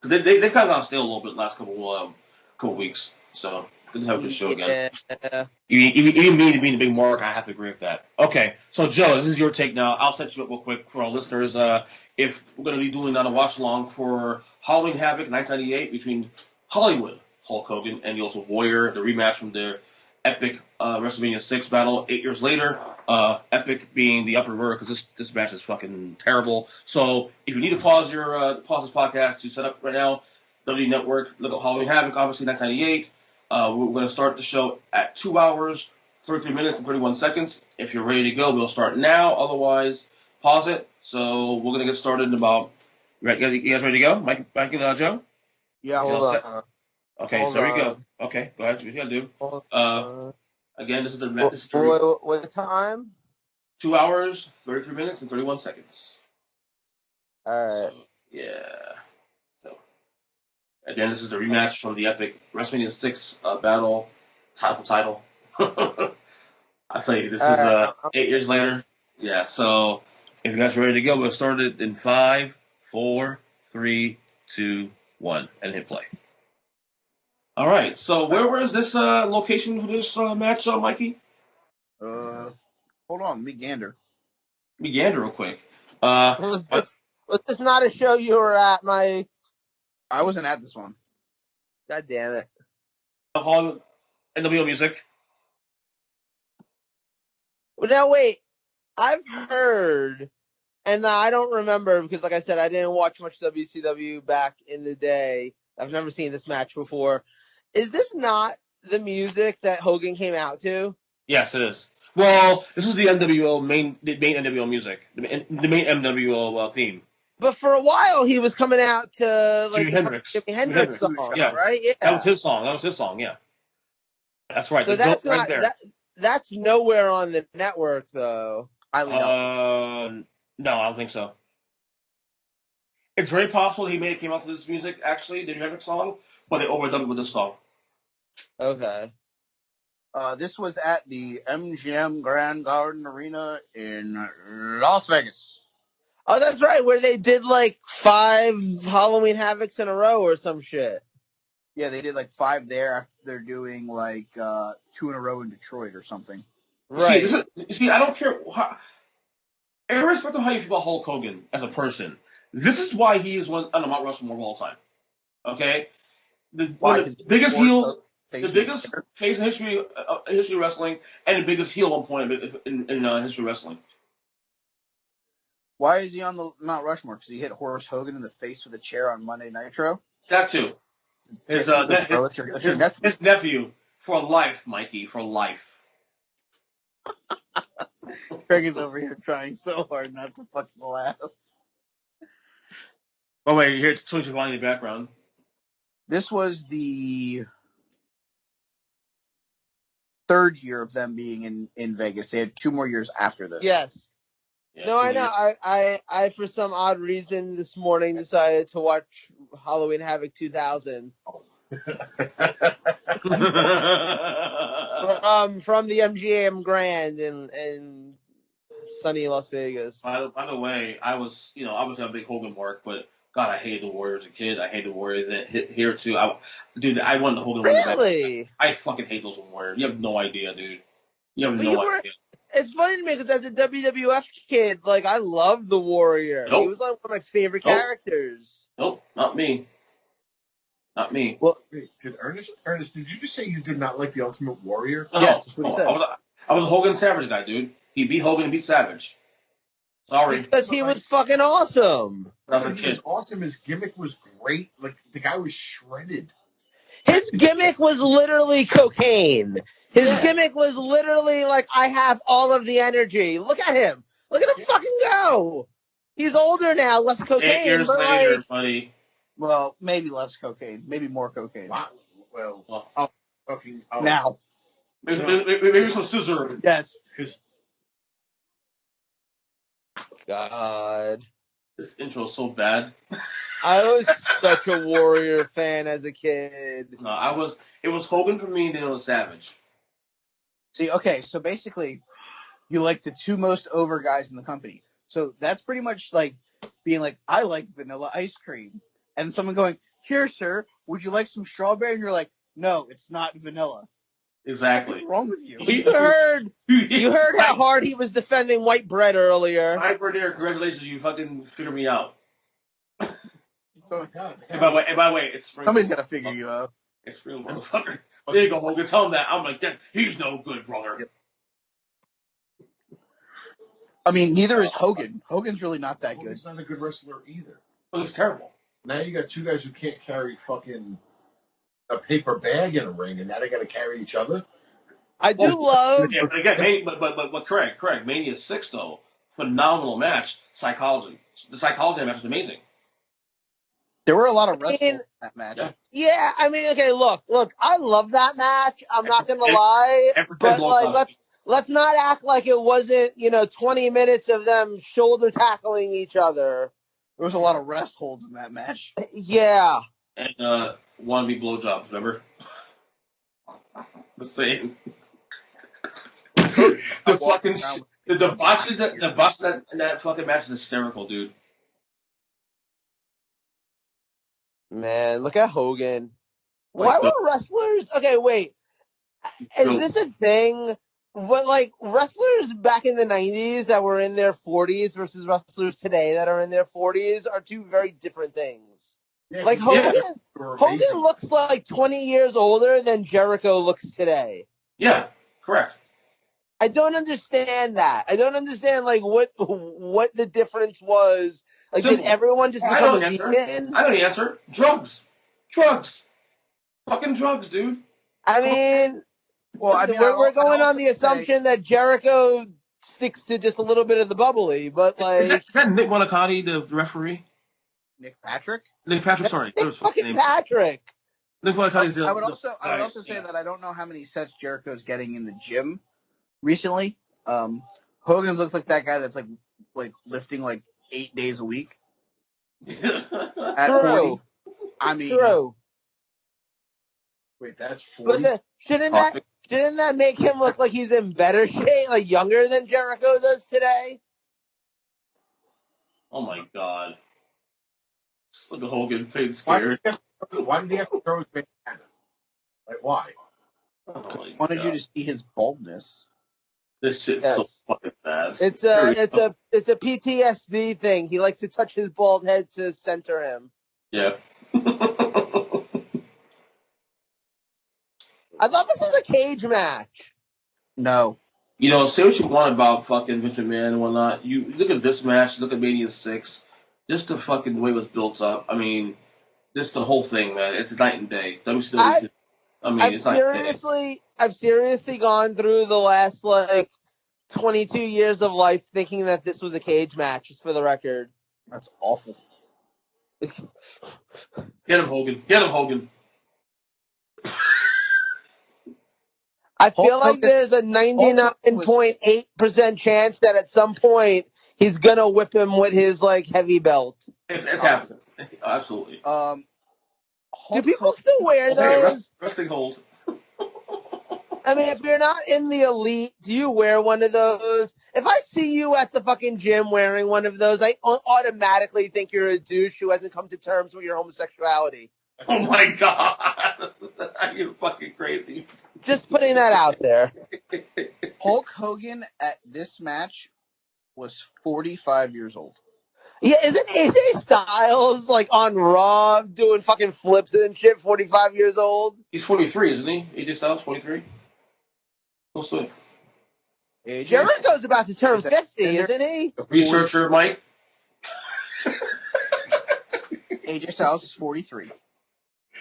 S1: Because they kind of gone stale a little bit the last couple weeks. So good to have a good show again. Yeah. Even me being a big mark, I have to agree with that. Okay, so Joe, this is your take now. I'll set you up real quick for our listeners. If we're going to be doing a watch along for Halloween Havoc 1998 between Hollywood Hulk Hogan and the also Warrior, the rematch from their epic WrestleMania 6 battle 8 years later. Epic being the upper word because this match is fucking terrible. So if you need to pause this podcast to set up right now, WWE Network, look at Halloween Havoc, obviously 1998. We're going to start the show at 2 hours, 33 minutes, and 31 seconds. If you're ready to go, we'll start now. Otherwise, pause it. So we're going to get started in about You guys ready to go? Mike and Joe?
S4: Yeah.
S1: You
S2: Hold
S1: all set?
S2: on.
S1: Okay,
S2: Hold
S1: so here we go.
S2: on.
S1: Okay, go ahead. What you gotta do?
S2: Hold
S1: Uh,
S2: on.
S1: again, this is the
S2: What time?
S1: 2 hours, 33 minutes, and 31 seconds.
S2: All right.
S1: So yeah. So again, this is the rematch from the epic WrestleMania 6 battle, title for title. I tell you, this
S2: All
S1: is
S2: right.
S1: 8 years later. Yeah. So if you guys are ready to go, we'll start it in 5, 4, 3, 2, 1, and hit play. All right. So where is this location for this match, Mikey?
S4: Hold on, let me gander.
S1: Let me gander real quick.
S2: Was this not a show you were at, Mike?
S4: I wasn't at this one.
S2: God damn it.
S1: NWO music.
S2: Well, now wait. I've heard, and I don't remember because, like I said, I didn't watch much WCW back in the day. I've never seen this match before. Is this not the music that Hogan came out to?
S1: Yes, it is. Well, this is the main NWO music, the main NWO theme.
S2: But for a while, he was coming out to like
S1: Jimi Hendrix.
S2: Jimi Hendrix song,
S1: Yeah.
S2: right? Yeah.
S1: That was his song. Yeah. That's right.
S2: So that's not that's nowhere on the network though.
S4: Highly doubt.
S1: No, I don't think so. It's very possible he may have came out to this music actually, the Jimi Hendrix song, but they overdubbed it with this song.
S2: Okay.
S4: This was at the MGM Grand Garden Arena in Las Vegas.
S2: Oh, that's right, where they did like 5 Halloween Havocs in a row or some shit.
S4: Yeah, they did like 5 there after they're doing like 2 in a row in Detroit or something.
S2: Right.
S1: See, I don't care. Irrespective of how you feel about Hulk Hogan as a person, this is why he is one on the Mount Rushmore of all time. Okay? The biggest heel, the biggest face in history of wrestling, and the biggest heel at one point in history of wrestling.
S4: Why is he on the Mount Rushmore? Because he hit Horace Hogan in the face with a chair on Monday Nitro?
S1: That too. His nephew for life, Mikey, for life.
S4: Craig is over here trying so hard not to fucking laugh.
S1: Oh wait, you hear Twitch volume in the background.
S4: This was the 3rd year of them being in Vegas. They had 2 more years after this.
S2: Yes.
S1: Yeah,
S2: no, I know. I for some odd reason this morning decided to watch Halloween Havoc 2000. From the MGM Grand in sunny Las Vegas.
S1: By the way, I was a big Hogan mark, but God, I hated the Warrior as a kid. I hated the Warrior that hit here too. I wanted the Hogan.
S2: Really?
S1: I fucking hate those Warriors. You have no idea, dude. You have no idea.
S2: It's funny to me because as a WWF kid, like I loved the Warrior.
S1: Nope.
S2: He was like one of my favorite characters.
S1: Nope, not me. Not me.
S3: Well, did Ernest, did you just say you did not like the Ultimate Warrior?
S1: No,
S2: yes, that's what he said.
S1: I was a Hogan Savage guy, dude. He beat Hogan and beat Savage. Sorry.
S2: Because he was fucking awesome.
S3: He was awesome. His gimmick was great. Like, the guy was shredded.
S2: His gimmick was literally cocaine. His gimmick was literally like, I have all of the energy. Look at him. Look at him fucking go. He's older now, less cocaine.
S1: 8 years
S2: but
S1: later,
S2: like,
S1: buddy.
S4: Well, maybe less cocaine. Maybe more cocaine.
S3: Well,
S4: now.
S1: Maybe some scissor.
S4: Yes.
S2: God.
S1: This intro is so bad.
S2: I was such a Warrior fan as a kid.
S1: No, it was Hogan for me and then it was Savage.
S4: See, okay, so basically, you like the 2 most over guys in the company. So that's pretty much like being like, I like vanilla ice cream. And someone going, here, sir, would you like some strawberry? And you're like, no, it's not vanilla.
S1: Exactly.
S4: What's wrong with you?
S2: You heard how hard he was defending white bread earlier.
S1: Hi, Bernier, congratulations, you fucking figured me out.
S3: Oh, God.
S1: And by the way, it's spring.
S4: Somebody's got to figure you out.
S1: It's spring, motherfucker. There you go, Hogan. Tell him that. I'm like, he's no good, brother.
S4: I mean, neither is Hogan. Hogan's really not that good.
S3: He's not a good wrestler either.
S1: Well, it's terrible.
S3: Now you got 2 guys who can't carry fucking a paper bag in a ring, and now they got to carry each other.
S2: I do love.
S1: Yeah, but again, but correct. Mania 6 though, phenomenal match. Psychology. The psychology of the match was amazing.
S4: There were a lot of
S2: I mean,
S4: wrestling in that match.
S2: Yeah, I mean, okay, look, I love that match. I'm not gonna lie, but like, let's not act like it wasn't, 20 minutes of them shoulder tackling each other.
S4: There was a lot of rest holds in that match.
S2: Yeah.
S1: And wannabe blowjobs, remember? The same. The fucking the botches in that fucking match is hysterical, dude.
S2: Man, look at Hogan. Why were wrestlers? Okay, wait. Is this a thing? But like wrestlers back in the 90s that were in their 40s versus wrestlers today that are in their 40s are two very different things.
S3: Yeah,
S2: like Hogan looks like 20 years older than Jericho looks today.
S1: Yeah, correct.
S2: I don't understand that. I don't understand like what the difference was. Like, did everyone just become a vegan?
S1: I know the answer. Drugs. Fucking drugs, dude.
S2: I mean, we're going on the assumption that Jericho sticks to just a little bit of the bubbly, but like,
S1: is that Nick Monacotti, the referee?
S4: Nick Patrick,
S1: sorry.
S2: Nick fucking Patrick.
S1: Nick Monacotti's
S4: I would also say that I don't know how many sets Jericho's getting in the gym recently. Hogan's looks like that guy that's like lifting like 8 days a week. At 40. I mean,
S2: true.
S3: Wait, that's 40.
S2: But shouldn't that make him look like he's in better shape, like younger than Jericho does today?
S1: Oh my God! Just look at Hogan, face scared.
S3: Why did he have to throw his bandana? Like, why?
S4: Wanted you to see his baldness.
S1: This shit's so fucking bad.
S2: It's a PTSD thing. He likes to touch his bald head to center him.
S1: Yeah.
S2: I thought this was a cage match.
S4: No.
S1: Say what you want about fucking Vince McMahon and whatnot. You look at this match, look at Mania 6, just the fucking way it was built up. I mean, just the whole thing, man. It's night and day. WCW.
S2: I've seriously gone through the last 22 years of life thinking that this was a cage match, just for the record.
S4: That's awful.
S1: Get him, Hogan.
S2: I feel like there's a 99.8% chance that at some point he's gonna whip him with his heavy belt.
S1: It's happening. Absolutely.
S2: Do people still wear those?
S1: Wrestling holds.
S2: I mean, if you're not in the elite, do you wear one of those? If I see you at the fucking gym wearing one of those, I automatically think you're a douche who hasn't come to terms with your homosexuality.
S1: Oh my God. You're fucking crazy.
S2: Just putting that out there.
S4: Hulk Hogan at this match was 45 years old.
S2: Yeah, isn't AJ Styles on Raw doing fucking flips and shit 45 years old?
S1: He's 43, isn't he? AJ Styles, 43? Close to it.
S2: Jericho's about to turn 50, isn't he?
S1: Researcher, Mike.
S4: AJ Styles is 43.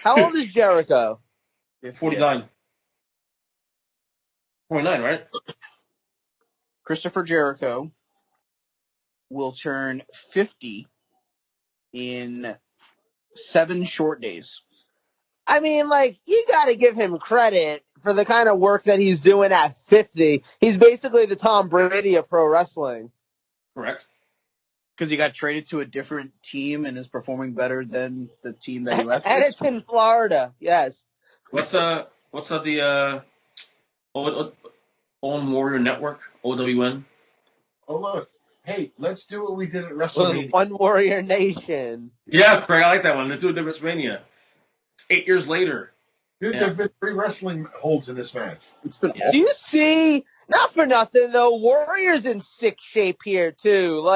S2: How old is Jericho?
S1: 49. 49, right?
S4: Christopher Jericho will turn 50 in 7 short days.
S2: I mean, you gotta give him credit for the kind of work that he's doing at 50. He's basically the Tom Brady of pro wrestling.
S1: Correct.
S4: Because he got traded to a different team and is performing better than the team that he left.
S2: And it's in Florida, yes.
S1: What's the Owen Warrior Network, OWN?
S3: Oh, look. Hey, let's do what we did at WrestleMania.
S2: One Warrior Nation.
S1: Yeah, Craig, I like that one. Let's do it at WrestleMania. 8 years later.
S3: Dude, there've been 3 wrestling holds in this match.
S4: It's been
S2: Do you see, not for nothing though, Warrior's in sick shape here too.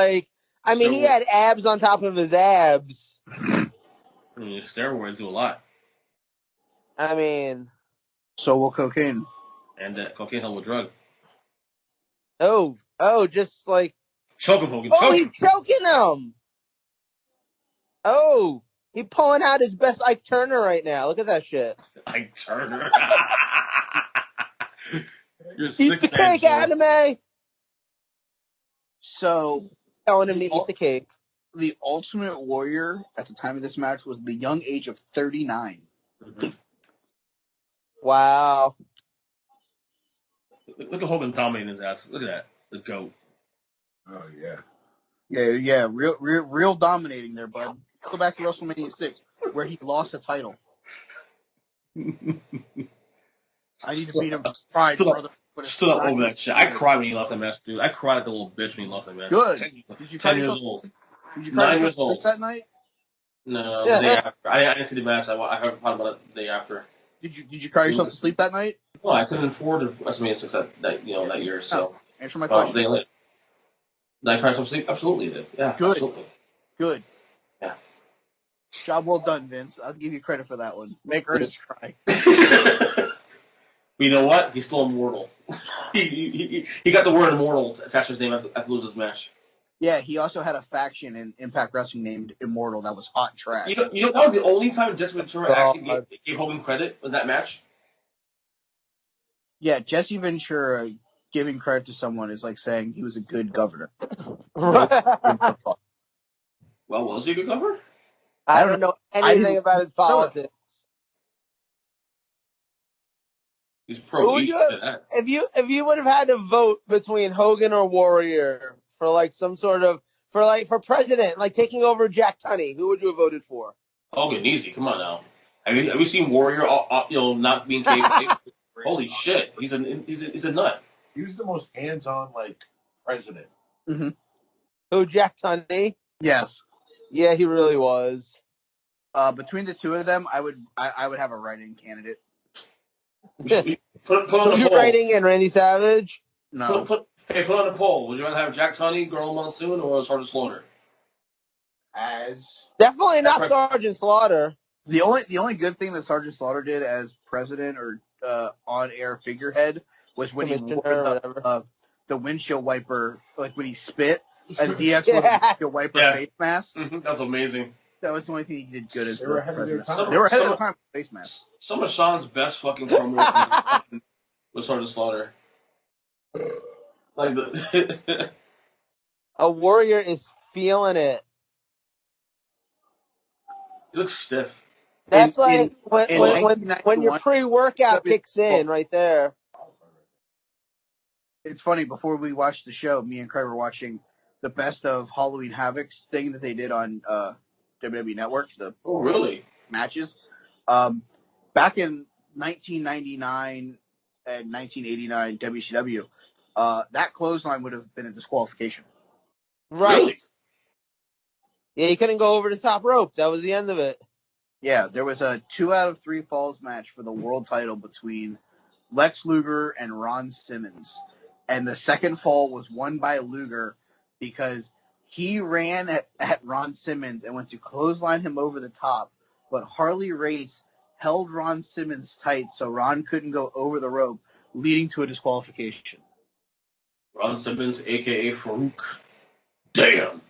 S2: He had abs on top of his abs.
S1: Steroids do a lot.
S2: I mean.
S4: So will cocaine.
S1: And cocaine hell of a drug.
S2: Just
S1: Choke him, Hogan.
S2: Oh, he's choking him. Oh, he's pulling out his best Ike Turner right now. Look at that shit.
S1: Ike Turner. You're
S2: eat the cake, Anime.
S4: So
S2: telling him to eat the cake.
S4: the Ultimate Warrior at the time of this match was the young age of 39.
S1: Mhm.
S2: Wow.
S1: Look at Hogan dominating his ass. Look at that. The GOAT.
S3: Oh yeah.
S4: Yeah, real dominating there, bud. Go back to WrestleMania 6, where he lost a title. I need to beat him. Pride,
S1: Stood
S4: brother.
S1: up over that shit. I cried when he lost that match, dude. I cried at the little bitch when he lost that match.
S4: Good. Did you cry
S1: 10 years
S4: yourself?
S1: old.
S4: Did you cry
S1: 9
S4: yourself
S1: years old.
S4: that night?
S1: No, the day after. I didn't see the match. I heard about it the day after.
S4: Did you cry yourself to sleep that night?
S1: Well, I couldn't afford to WrestleMania 6 that year, so.
S4: Answer my question.
S1: Day later. Did I cry some sleep? Absolutely did. Yeah,
S4: Good.
S1: absolutely.
S4: Good.
S1: Yeah.
S4: Job well done, Vince. I'll give you credit for that one. Make Ernest cry.
S1: But you know what? He's still immortal. he got the word immortal attached to his name after losing his match.
S4: Yeah, he also had a faction in Impact Wrestling named Immortal that was hot trash.
S1: You know that was the only time Jesse Ventura actually gave Hogan credit was that match.
S4: Yeah, Jesse Ventura giving credit to someone is like saying he was a good governor.
S2: I
S1: Well, was he a good governor?
S2: don't know anything about his politics.
S1: He's
S2: Who
S1: pro
S2: would
S1: E.
S2: you have- If you would have had to vote between Hogan or Warrior for like some sort of for president, like taking over Jack Tunney, who would you have voted for?
S1: Hogan, easy. Come on now. Have you seen Warrior? Not being kayfabe. Holy shit, he's a nut.
S3: He was the most hands-on president.
S4: Mm-hmm.
S2: Who, Jack Tunney?
S4: Yes.
S2: Yeah, he really was.
S4: Between the two of them, I would have a write-in candidate.
S1: Put on
S2: Who
S1: the
S2: you
S1: poll.
S2: writing in, Randy Savage?
S4: No.
S1: Put on the poll. Would you rather have Jack Tunney, Gorilla Monsoon, or Sergeant Slaughter?
S2: Definitely not Sergeant Slaughter.
S4: The only good thing that Sergeant Slaughter did as president or on-air figurehead was when he wore the windshield wiper, like when he spit, and DX wore the windshield wiper face mask.
S1: That was amazing.
S4: That was the only thing he did good as
S3: They were ahead of their
S4: president.
S3: time.
S4: They were ahead of their time with face masks.
S1: Some of Sean's best fucking promos was Sergeant Slaughter. Like the
S2: A Warrior is feeling it.
S1: he looks stiff.
S2: That's
S4: in
S2: when your pre-workout kicks in right there.
S4: It's funny, before we watched the show, me and Craig were watching the best of Halloween Havoc's thing that they did on WWE Network,
S1: Oh, really?
S4: matches. Back in 1999 and 1989 WCW, that clothesline would have been a disqualification.
S2: Right.
S1: Really?
S2: Yeah, he couldn't go over the top rope. That was the end of it.
S4: Yeah, there was a 2 out of 3 falls match for the world title between Lex Luger and Ron Simmons. And the second fall was won by Luger because he ran at Ron Simmons and went to clothesline him over the top, but Harley Race held Ron Simmons tight so Ron couldn't go over the rope, leading to a disqualification.
S1: Ron Simmons, a.k.a. Farouk. Damn.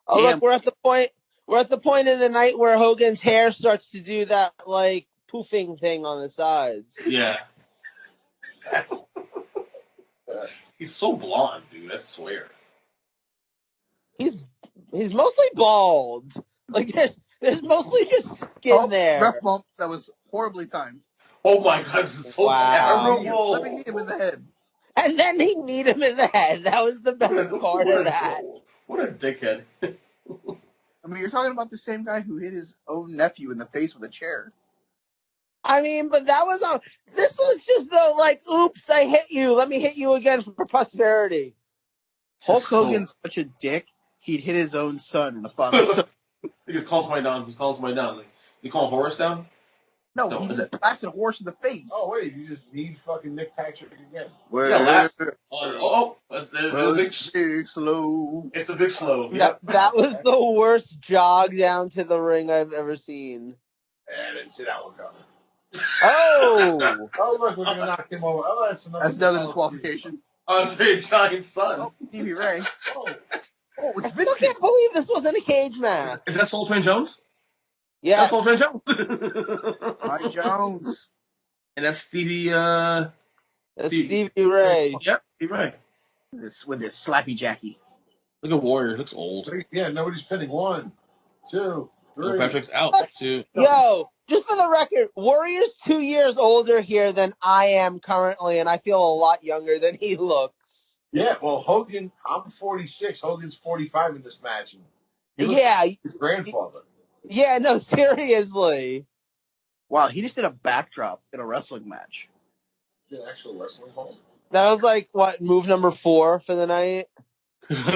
S2: Oh, look, we're at the point in the night where Hogan's hair starts to do that, like, poofing thing on the sides.
S1: Yeah. He's so blonde, dude. I swear.
S2: He's mostly bald. Like, there's mostly just skin there.
S4: Rough bump that was horribly timed.
S1: Oh my god, this is so terrible.
S4: Let me hit him in the head.
S2: And then he kneed him in the head. That was the best part of that.
S1: What a dickhead.
S4: I mean, you're talking about the same guy who hit his own nephew in the face with a chair.
S2: I mean, but this was just the, like, oops, I hit you. Let me hit you again for posterity.
S4: Hulk Hogan's such a dick, he'd hit his own son in the father.
S1: He just calls somebody down. He's calling somebody down. Like, you calling Horace down?
S4: No, he just blasted Horse in the face.
S3: Oh wait, you just need fucking Nick Patrick again.
S1: That's the big
S4: slow.
S1: It's the big slow.
S2: That was the worst jog down to the ring I've ever seen.
S3: I didn't see that one coming.
S2: Oh!
S3: Oh look, we're gonna knock him over. Oh, that's another
S4: disqualification.
S1: Andre Giant's son.
S4: Oh, Stevie Ray.
S3: Oh,
S4: It's
S2: I still
S4: Vincent.
S2: can't believe this wasn't a cage match.
S1: Is that Soul Train Jones?
S2: Yeah.
S1: That's Soul Train Jones.
S4: Mike Jones.
S1: And that's Stevie.
S2: That's Stevie Ray.
S1: Yep, Stevie Ray.
S4: With this slappy Jackie.
S1: Look at Warrior. He looks old.
S3: Yeah, nobody's pinning. 1, 2, 3.
S1: Patrick's out too.
S2: Yo, just for the record, Warrior's 2 years older here than I am currently, and I feel a lot younger than he looks.
S3: Yeah, well, Hogan, I'm 46. Hogan's 45 in this match. And he looks
S2: Yeah.
S3: like his grandfather.
S2: Yeah, no, seriously.
S4: Wow, he just did a backdrop in a wrestling match.
S3: Did actual wrestling home.
S2: That was like, what, move number 4 for the night?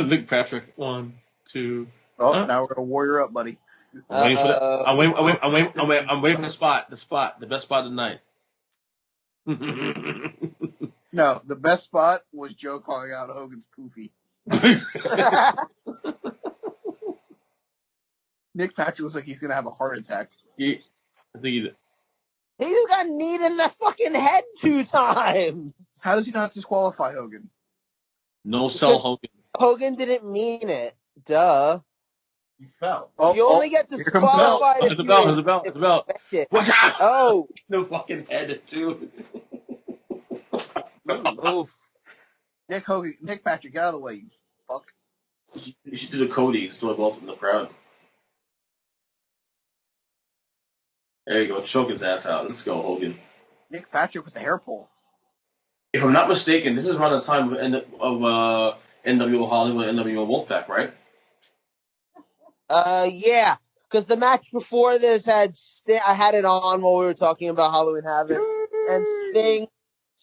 S1: Nick Patrick. 1, 2.
S4: Oh, now we're a Warrior up, buddy.
S1: I'm waiting for that. I'm waiting for the spot. The best spot of the night.
S4: No, the best spot was Joe calling out Hogan's poofy. Nick Patrick looks like he's gonna have a heart attack.
S1: I think he did.
S2: He just got kneed in the fucking head 2 times.
S4: How does he not disqualify Hogan?
S1: No sell Hogan.
S2: Hogan didn't mean it. Duh.
S3: He fell.
S2: You only get
S4: here comes the bell.
S2: disqualified if
S1: There's a bell. There's a bell. There's a bell.
S2: it.
S1: Watch out!
S2: Oh.
S1: No fucking head, too.
S2: Oof.
S4: Nick Patrick, get out of the way, you fuck.
S1: You should do the Cody and still welcome the crowd. There you go. Choke his ass out. Let's go, Hogan.
S4: Nick Patrick with the hair pull.
S1: If I'm not mistaken, this is around the time of NWO Hollywood and NWO Wolfpack, right?
S2: Yeah. Because the match before this had I had it on while we were talking about Halloween Havoc. And Sting,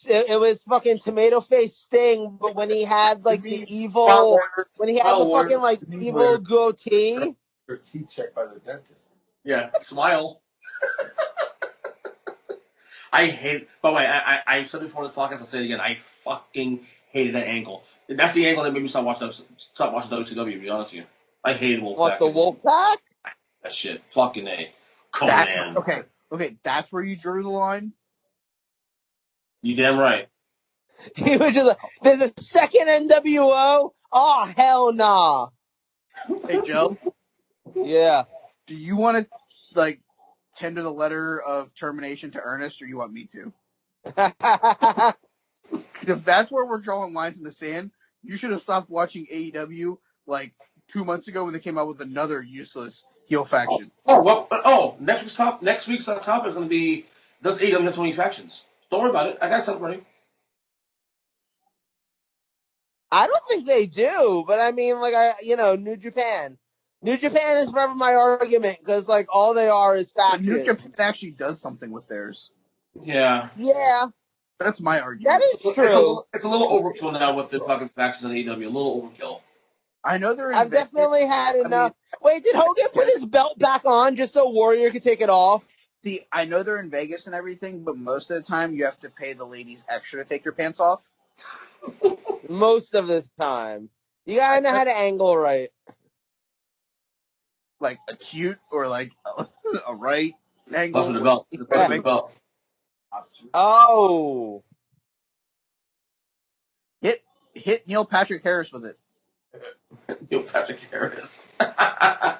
S2: it was fucking tomato face Sting, but when he had like the evil, when he had the fucking like evil goatee.
S3: Your teeth checked by the dentist.
S1: Yeah, smile. I hate. By the way, I said before this podcast. I'll say it again. I fucking hated that angle. That's the angle that made me stop watching WCW. To be honest with you, I hated Wolfpack.
S2: What, the Wolfpack?
S1: That shit. Fucking A. Conan.
S4: Okay. That's where you drew the line.
S1: You damn right.
S2: He was just like, there's a second NWO? Oh, hell nah.
S4: Hey, Joe.
S2: Yeah.
S4: Do you want to, like, tender the letter of termination to Ernest, or you want me to? If that's where we're drawing lines in the sand, you should have stopped watching AEW, like, 2 months ago when they came out with another useless heel faction.
S1: Next week's topic is going to be, does AEW have too many factions? Don't worry about it. I got something ready.
S2: I don't think they do, but I mean, like, New Japan. New Japan is forever my argument, because, like, all they are is factions.
S4: New Japan actually does something with theirs.
S1: Yeah.
S2: Yeah.
S4: That's my argument.
S2: That is true.
S1: It's a little overkill now with the fucking factions in AEW. A little overkill.
S4: I know they're in
S2: I've
S4: Vegas.
S2: definitely had enough. Wait, did Hogan put his belt back on just so Warrior could take it off?
S4: See, I know they're in Vegas and everything, but most of the time you have to pay the ladies extra to take your pants off.
S2: Most of the time. You gotta know how to angle right.
S4: Like acute or like a right angle.
S1: Plus with the belt. Plus with the belt.
S2: Oh.
S4: Hit Neil Patrick Harris with it.
S1: Neil Patrick Harris.
S2: But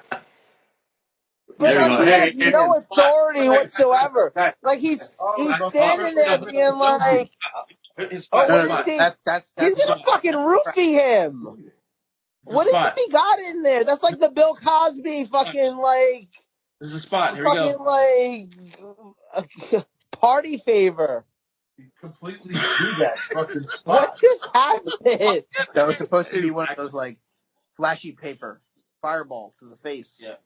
S2: he has no authority whatsoever. Like he's standing there being like, he's gonna fucking roofie him. What is he got in there? That's like the Bill Cosby fucking like.
S1: This is a spot. Here we go.
S2: Fucking like party favor.
S3: You completely do that fucking spot.
S2: What just happened?
S4: That was supposed to be one of those like flashy paper fireball to the face.
S1: Yeah.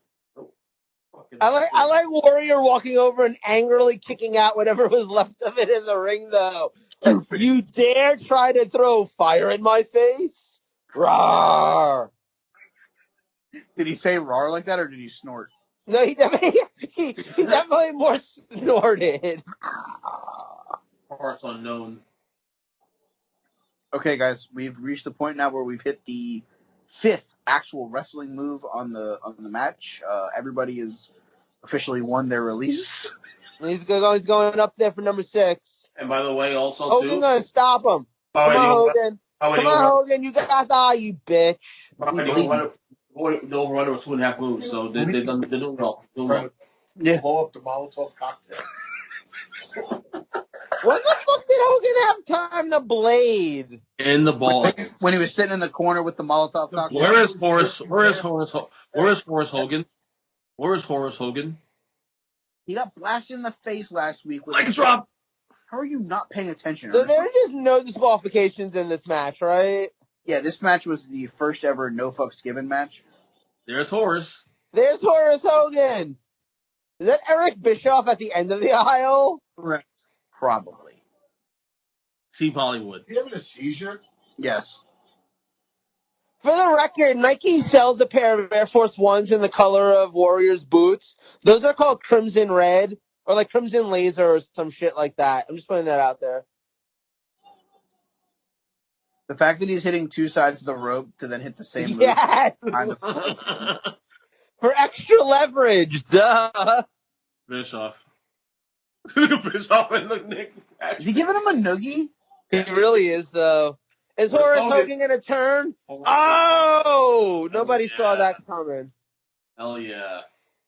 S2: I like Warrior walking over and angrily kicking out whatever was left of it in the ring, though. Like, you dare try to throw fire in my face? Rawr!
S4: Did he say "rawr" like that, or did he snort?
S2: No, he definitely more snorted.
S1: Parts unknown.
S4: Okay, guys, we've reached the point now where we've hit the 5th actual wrestling move on the match. Everybody has officially won their release.
S2: He's going up there for number 6.
S1: And by the way, also
S2: Hogan's gonna stop him. Come on, Hogan, you got the you bitch.
S1: The over-under was 2.5 moves, so they're doing well.
S3: Yeah. Blow up the Molotov cocktail.
S2: When the fuck did Hogan have time to blade?
S1: In the balls.
S4: When he was sitting in the corner with the Molotov cocktail.
S1: Where is Horace Hogan? Where is Horace Hogan?
S4: He got blasted in the face last week with
S1: Like a drop.
S4: How are you not paying attention?
S2: So there are just no disqualifications in this match, right?
S4: Yeah, this match was the first ever no fucks given match.
S1: There's Horace.
S2: There's Horace Hogan. Is that Eric Bischoff at the end of the aisle?
S1: Correct.
S4: Probably.
S1: Team Hollywood.
S3: Is he having a seizure?
S4: Yes.
S2: For the record, Nike sells a pair of Air Force Ones in the color of Warriors boots. Those are called Crimson Red or like Crimson Laser or some shit like that. I'm just putting that out there.
S4: The fact that he's hitting two sides of the rope to then hit the same move.
S2: Yes!
S4: Kind of
S2: For extra leverage, duh.
S1: Bischoff. Bischoff and the Nick.
S4: Is he giving him a noogie?
S2: He really is, though. Is Horace Hogan going to turn? Oh! Nobody saw that coming.
S1: Hell yeah.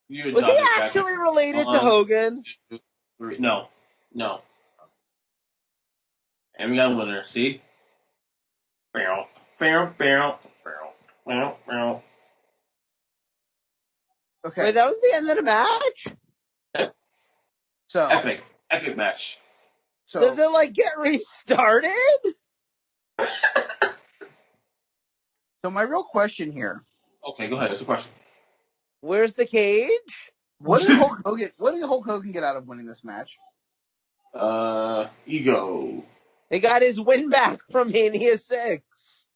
S2: Was he actually related to Hogan?
S1: No. And we got a winner. See?
S4: Okay.
S2: Wait, that was the end of the match?
S4: So
S1: Epic match.
S4: So
S2: does it like get restarted?
S4: So my real question here.
S1: Okay, go ahead. What's the question?
S2: Where's the cage?
S4: What did Hulk Hogan get out of winning this match?
S1: Ego.
S2: He got his win back from Mania 6.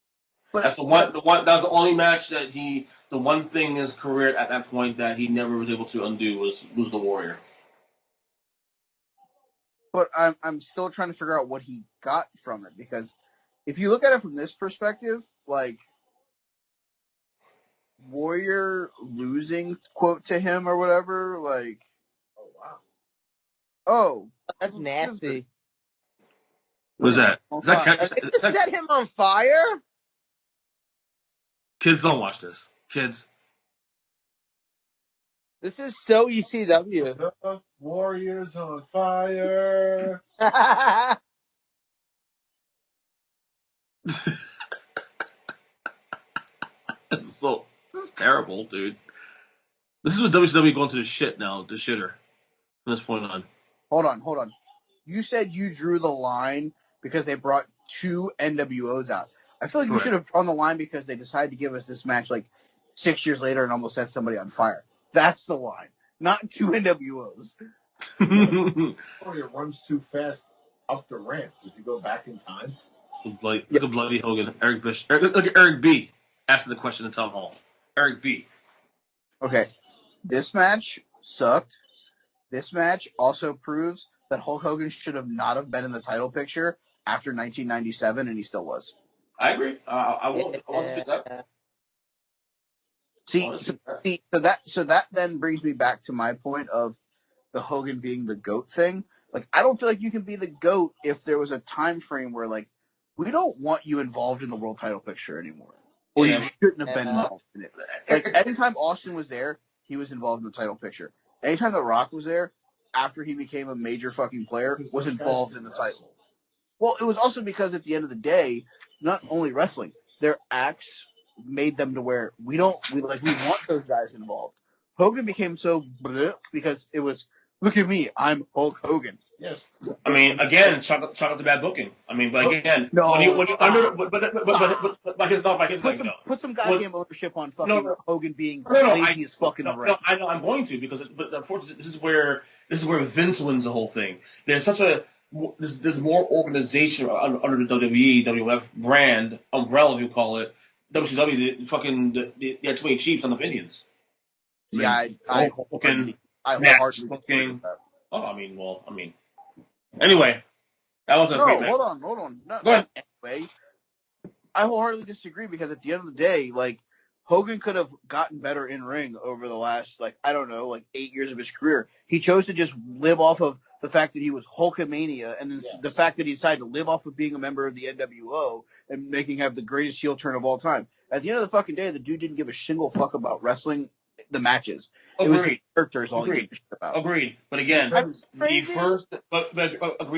S4: But,
S1: That's the one. That was the only match that the one thing in his career at that point that he never was able to undo was the Warrior.
S4: But I'm still trying to figure out what he got from it, because if you look at it from this perspective, like Warrior losing quote to him or whatever, like,
S3: Oh wow.
S4: oh,
S2: That's nasty.
S1: What's that? Is that
S2: It just set him on fire?
S1: Kids, don't watch this. Kids.
S2: This is so ECW.
S3: The Warriors on fire.
S1: This is terrible, dude. This is what WCW going to the shit now, the shitter. From this point on.
S4: Hold on. You said you drew the line because they brought two NWOs out. I feel like you should have drawn the line because they decided to give us this match like 6 years later and almost set somebody on fire. That's the line, not two NWOs.
S3: Warrior runs too fast up the ramp. Does he go back in time?
S1: Look at Bloody Hogan. Eric Bish. Look at Eric B. asking the question in Town Hall. Eric B.
S4: Okay, this match sucked. This match also proves that Hulk Hogan should have not have been in the title picture after 1997, and he still was.
S1: I agree. I will say that.
S4: So that then brings me back to my point of the Hogan being the GOAT thing. Like, I don't feel like you can be the GOAT if there was a time frame where, like, we don't want you involved in the world title picture anymore. Or you shouldn't have been involved in it. Like, anytime Austin was there, he was involved in the title picture. Anytime The Rock was there, after he became a major fucking player, was involved in the title. Well, it was also because at the end of the day, not only wrestling, their acts made them to where we want those guys involved. Hogan became so bleh because it was, look at me, I'm Hulk Hogan.
S3: Yes.
S1: I mean, again, chalk up the bad booking. I mean, but again,
S4: No, put some goddamn ownership on fucking Hogan being lazy as fuck in the ring.
S1: I know I'm going to, because unfortunately this is where Vince wins the whole thing. There's there's more organization under the WWE, WWF brand umbrella, if you call it. WCW, they had too many chiefs on opinions.
S4: I
S1: wholeheartedly agree with that. Anyway, that wasn't a great match.
S4: Hold on. No,
S1: Go ahead.
S4: Anyway, I wholeheartedly disagree because at the end of the day, like, Hogan could have gotten better in ring over the last, 8 years of his career. He chose to just live off of the fact that he was Hulkamania, and then the fact that he decided to live off of being a member of the NWO and have the greatest heel turn of all time. At the end of the fucking day, the dude didn't give a single fuck about wrestling the matches. It was
S1: Agreed.
S4: his character is all he
S1: Agreed.
S4: gave a shit about.
S1: Agreed. But again, agreed.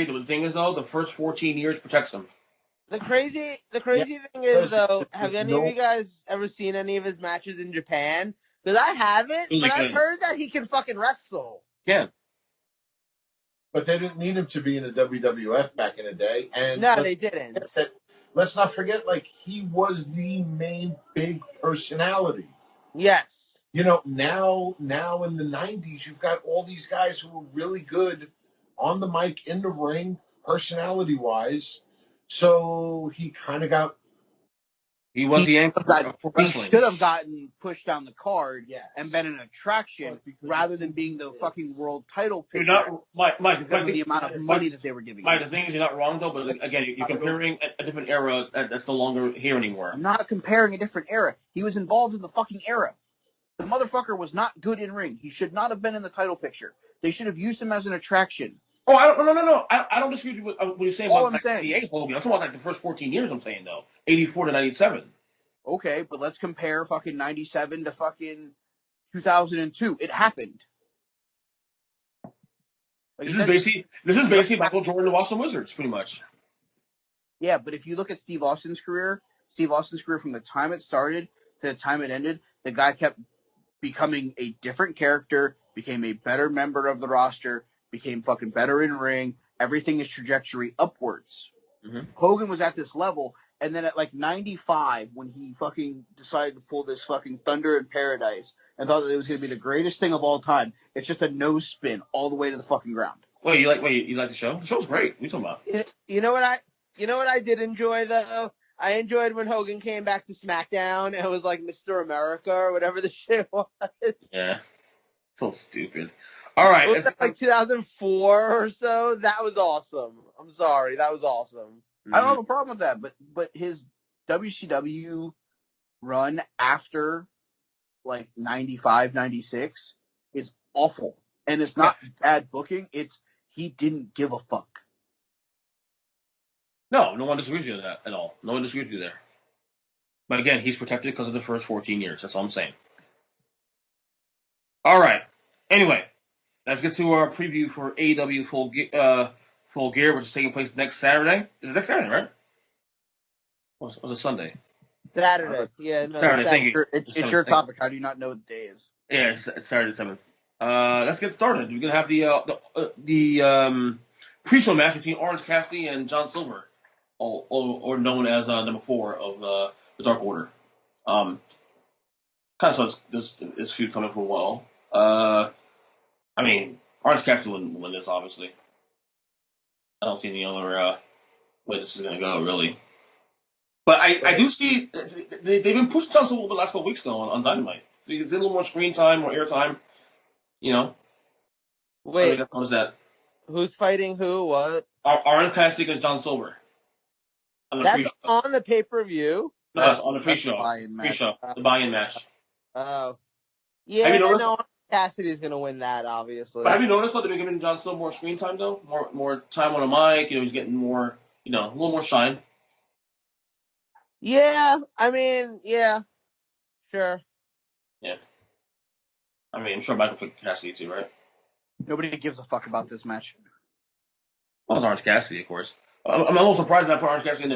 S1: The thing is though, the first 14 years protects him.
S2: The crazy thing is
S3: Because
S2: though, have
S3: there's
S2: any of you guys ever seen any of his matches in Japan? Because I haven't,
S1: Really
S2: but I've
S1: good.
S2: heard that he can fucking wrestle.
S1: Yeah.
S3: But they didn't need him to be in the WWF back in the day. And
S2: No, they didn't.
S3: let's not forget, like, he was the main big personality.
S2: Yes.
S3: You know, now in the 90s, you've got all these guys who are really good on the mic, in the ring, personality-wise. So he kind of got...
S1: He was the anchor of
S4: He
S1: wrestling.
S4: should have gotten pushed down the card
S3: Yeah.
S4: and been an attraction rather than being the fucking world title
S1: You're
S4: picture
S1: not, Mike,
S4: because of the amount of money that they were giving
S1: Mike,
S4: him.
S1: the thing is, you're not wrong though. But again, you're comparing a different era that's no longer here anymore.
S4: I'm not comparing a different era. He was involved in the fucking era. The motherfucker was not good in ring. He should not have been in the title picture. They should have used him as an attraction.
S1: Oh, no. I don't dispute what you're saying
S4: All
S1: about
S4: I'm saying.
S1: 98 Hogan. I'm talking about like the first 14 years. I'm saying though, 84 to 97.
S4: Okay, but let's compare fucking 97 to fucking 2002. It happened. Like,
S1: This is basically Michael Jordan and the Boston Wizards, pretty much.
S4: Yeah, but if you look at Steve Austin's career from the time it started to the time it ended, the guy kept becoming a different character, became a better member of the roster, became fucking better in ring. Everything is trajectory upwards.
S1: Mm-hmm.
S4: Hogan was at this level, and then at like 95, when he fucking decided to pull this fucking Thunder in Paradise and thought that it was going to be the greatest thing of all time, it's just a nose spin all the way to the fucking ground.
S1: You like the show? The show's great. What are you talking about?
S2: You know what I did enjoy though? I enjoyed when Hogan came back to SmackDown and it was like Mr. America or whatever the shit was.
S1: Yeah. So stupid. All right.
S2: Was that like 2004 or so? That was awesome. I'm sorry. That was awesome.
S4: I don't have a problem with that, but his WCW run after like 95, 96 is awful. And it's not bad booking, it's he didn't give a fuck.
S1: No one disagrees with you that at all. No one disagrees with you there. But again, he's protected because of the first 14 years. That's all I'm saying. All right. Anyway, let's get to our preview for AEW Full Gear, which is taking place next Saturday. Is it next Saturday, right? Or was it Sunday?
S2: Saturday. Yeah, no,
S1: Saturday. Thank you.
S4: It's your topic. How do you not know what the day is?
S1: Yeah, it's Saturday the 7th. Let's get started. We're gonna have the pre-show match between Orange Cassidy and John Silver, or known as number 4 of the Dark Order. Kind of saw this feud coming for a while. I mean, Orange Cassidy wouldn't win this, obviously. I don't see any other way this is gonna go, really. But I do see they've been pushing John Silver the last couple weeks though on Dynamite. So you get a little more screen time, more air time. You know.
S2: Wait,
S1: what was that?
S2: Who's fighting who? What?
S1: Orange Cassidy against John Silver.
S2: That's on the pay-per-view?
S1: No, it's on the pre-show. The buy-in match.
S2: Oh. Yeah, no, Cassidy's going to win that, obviously.
S1: But have you noticed that they've been giving John Silver more screen time, though? More time on a mic, he's getting more, a little more shine.
S2: Yeah, I mean, yeah. Sure.
S1: Yeah. I mean, I'm sure Michael picked Cassidy, too, right?
S4: Nobody gives a fuck about this match.
S1: Well, it's Orange Cassidy, of course. I'm a little surprised that I put Orange Cassidy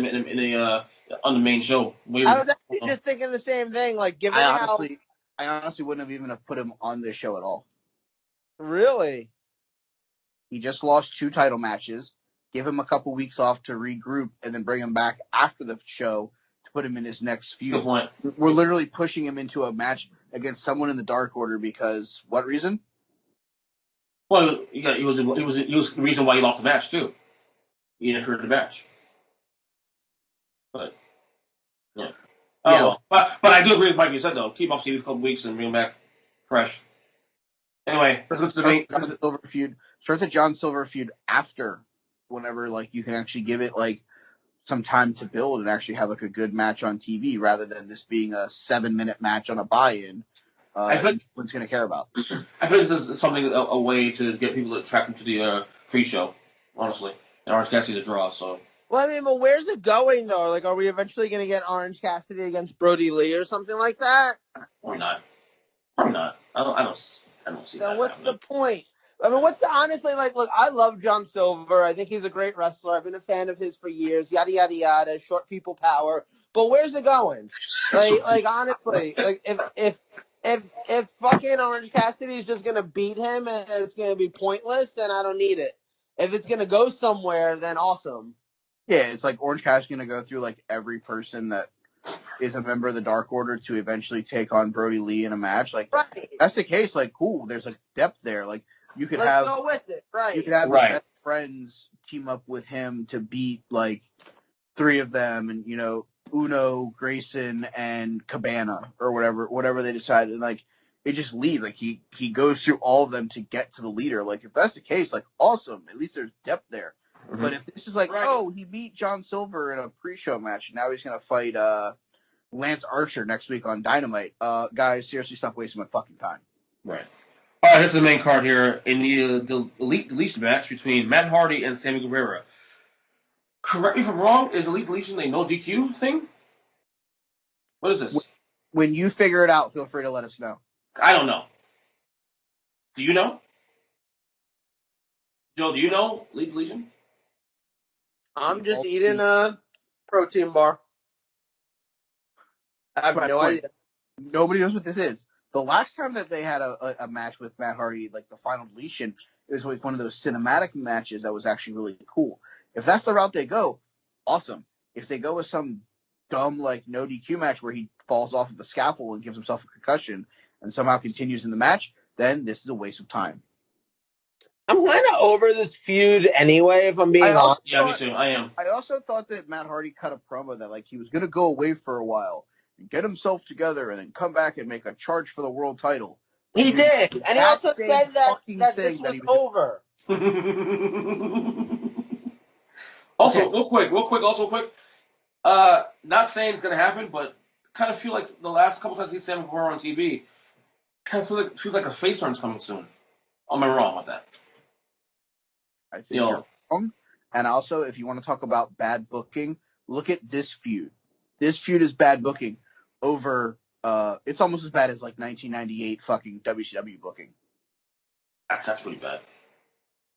S1: on the main show.
S2: I was actually just thinking the same thing. Like, given
S4: I honestly wouldn't have even have put him on this show at all.
S2: Really?
S4: He just lost 2 title matches. Give him a couple weeks off to regroup, and then bring him back after the show to put him in his next feud.
S1: Good point.
S4: We're literally pushing him into a match against someone in the Dark Order because what reason?
S1: Well, he was the reason why he lost the match too. He interfered in the match. But yeah. Well. But I do agree with Mike. You said though, keep off Steve a couple weeks and bring him back fresh. Anyway, let's go to the main.
S4: Silver feud. Start the John Silver feud after, whenever you can actually give it some time to build and actually have a good match on TV rather than this being a 7-minute match on a buy-in. Everyone's going to care about.
S1: I think this is something a way to get people to attract them to the free show. Honestly, and Orange Cassidy's a draw, so.
S2: Well, I mean, but where's it going though? Are we eventually going to get Orange Cassidy against Brody Lee or something like that?
S1: Probably not. I don't I don't see
S2: Then
S1: that
S2: what's the
S1: happening.
S2: point? I mean, honestly, like, look, I love John Silver. I think he's a great wrestler. I've been a fan of his for years. Yada yada yada. Short people power. But where's it going? Like honestly, like if fucking Orange Cassidy is just gonna beat him and it's gonna be pointless, then I don't need it. If it's gonna go somewhere, then awesome.
S4: Yeah, it's like Orange Cassidy's going to go through like every person that is a member of the Dark Order to eventually take on Brody Lee in a match. Like,
S2: Right.
S4: if that's the case, like, cool. There's like depth there. Like, you could
S2: Let's
S4: have
S2: go with it. Right.
S4: you could have
S1: Right.
S4: the best friends team up with him to beat like 3 of them, and Uno, Grayson, and Cabana or whatever they decide, and like it just leaves. Like he goes through all of them to get to the leader. Like if that's the case, like awesome. At least there's depth there.
S1: Mhm.
S4: But if this is like,
S2: Right.
S4: oh, he beat John Silver in a pre-show match, and now he's gonna fight Lance Archer next week on Dynamite, guys, seriously, stop wasting my fucking time.
S1: Right. All right, here's the main card here in the Elite Deletion match between Matt Hardy and Sammy Guevara. Correct me if I'm wrong, is Elite Deletion a no DQ thing? What is this?
S4: When you figure it out, feel free to let us know.
S1: I don't know. Do you know? Joe, do you know Elite Deletion?
S2: I'm just eating a protein bar. I have
S4: That's my
S2: no
S4: point.
S2: idea.
S4: Nobody knows what this is. The last time that they had a match with Matt Hardy, like the final deletion, it was like one of those cinematic matches that was actually really cool. If that's the route they go, awesome. If they go with some dumb like no DQ match where he falls off of the scaffold and gives himself a concussion and somehow continues in the match, then this is a waste of time.
S2: I'm kind of over this feud anyway, if I'm being honest.
S1: Yeah, me too. I am.
S4: I also thought that Matt Hardy cut a promo that like he was going to go away for a while and get himself together and then come back and make a charge for the world title.
S2: He did, and he also said that this was over.
S1: Also, real quick. Not saying it's gonna happen, but kind of feel like the last couple times I've seen Sammy Guevara on TV, kind of feels like a face turn's coming soon. Am I wrong with that?
S4: I think you're wrong. And also, if you want to talk about bad booking, look at this feud. This feud is bad booking over. It's almost as bad as like 1998 fucking WCW booking.
S1: That's pretty bad.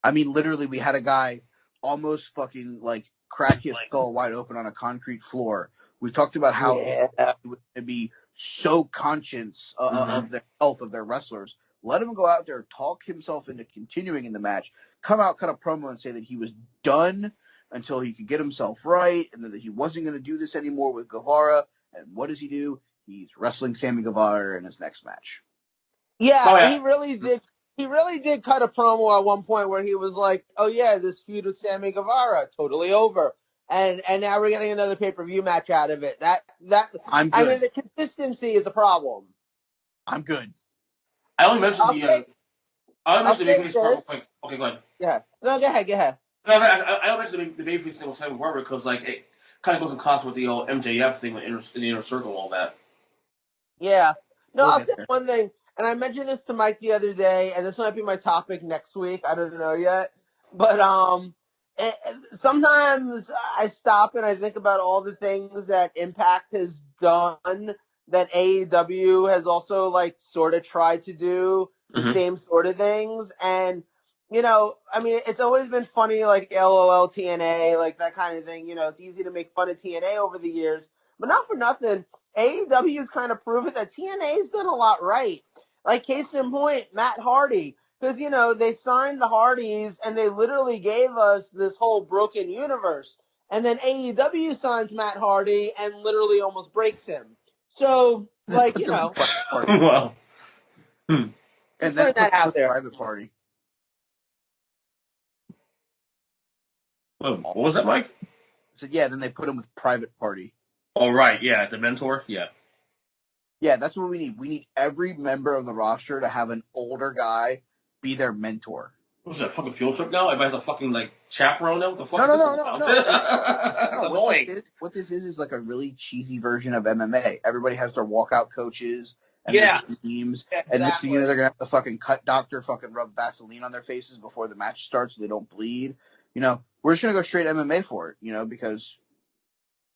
S4: I mean, literally, we had a guy almost fucking like crack his skull wide open on a concrete floor. We talked about how it would be so conscious of the health of their wrestlers. Let him go out there, talk himself into continuing in the match, come out, cut a promo, and say that he was done until he could get himself right, and that he wasn't going to do this anymore with Guevara. And what does he do? He's wrestling Sammy Guevara in his next match.
S2: Yeah, he really did. He really did cut a promo at one point where he was like, "Oh yeah, this feud with Sammy Guevara totally over." And now we're getting another pay-per-view match out of it.
S4: I'm good.
S2: I mean, the consistency is a problem.
S4: I'm good.
S1: I only mentioned
S2: I'll say
S1: the babyface
S2: this.
S1: part. Okay, go ahead.
S2: Yeah. No, go ahead.
S1: No, I only mentioned the babyface thing with Sammy Guevara because like it kind of goes in concert with the old MJF thing in the inner circle and all that.
S2: Yeah. No,
S4: We'll
S2: I'll
S4: get
S2: say
S4: there.
S2: one thing, and I mentioned this to Mike the other day, and this might be my topic next week. I don't know yet, but sometimes I stop and I think about all the things that Impact has done that AEW has also like sort of tried to do the same sort of things, and I mean, it's always been funny, like LOL TNA, like that kind of thing. It's easy to make fun of TNA over the years, but not for nothing. AEW has kind of proven that TNA's done a lot right. Like, case in point, Matt Hardy. Because, they signed the Hardys and they literally gave us this whole broken universe. And then AEW signs Matt Hardy and literally almost breaks him. So, like,
S1: Wow.
S4: And
S2: just
S4: then
S2: putting that out there.
S4: Private party.
S1: What was that, Mike?
S4: I said, yeah, then they put him with Private Party.
S1: Oh, right, yeah, the mentor, yeah.
S4: Yeah, that's what we need. We need every member of the roster to have an older guy be their mentor.
S1: What's that, fucking field trip now? Everybody's a fucking, like, chaperone now? What the fuck
S4: No.
S1: That's annoying.
S4: What this is like a really cheesy version of MMA. Everybody has their walkout coaches and
S2: Yeah.
S4: their teams.
S2: Exactly.
S4: And next thing you know, they're going to have the fucking cut doctor fucking rub Vaseline on their faces before the match starts so they don't bleed. We're just going to go straight MMA for it, because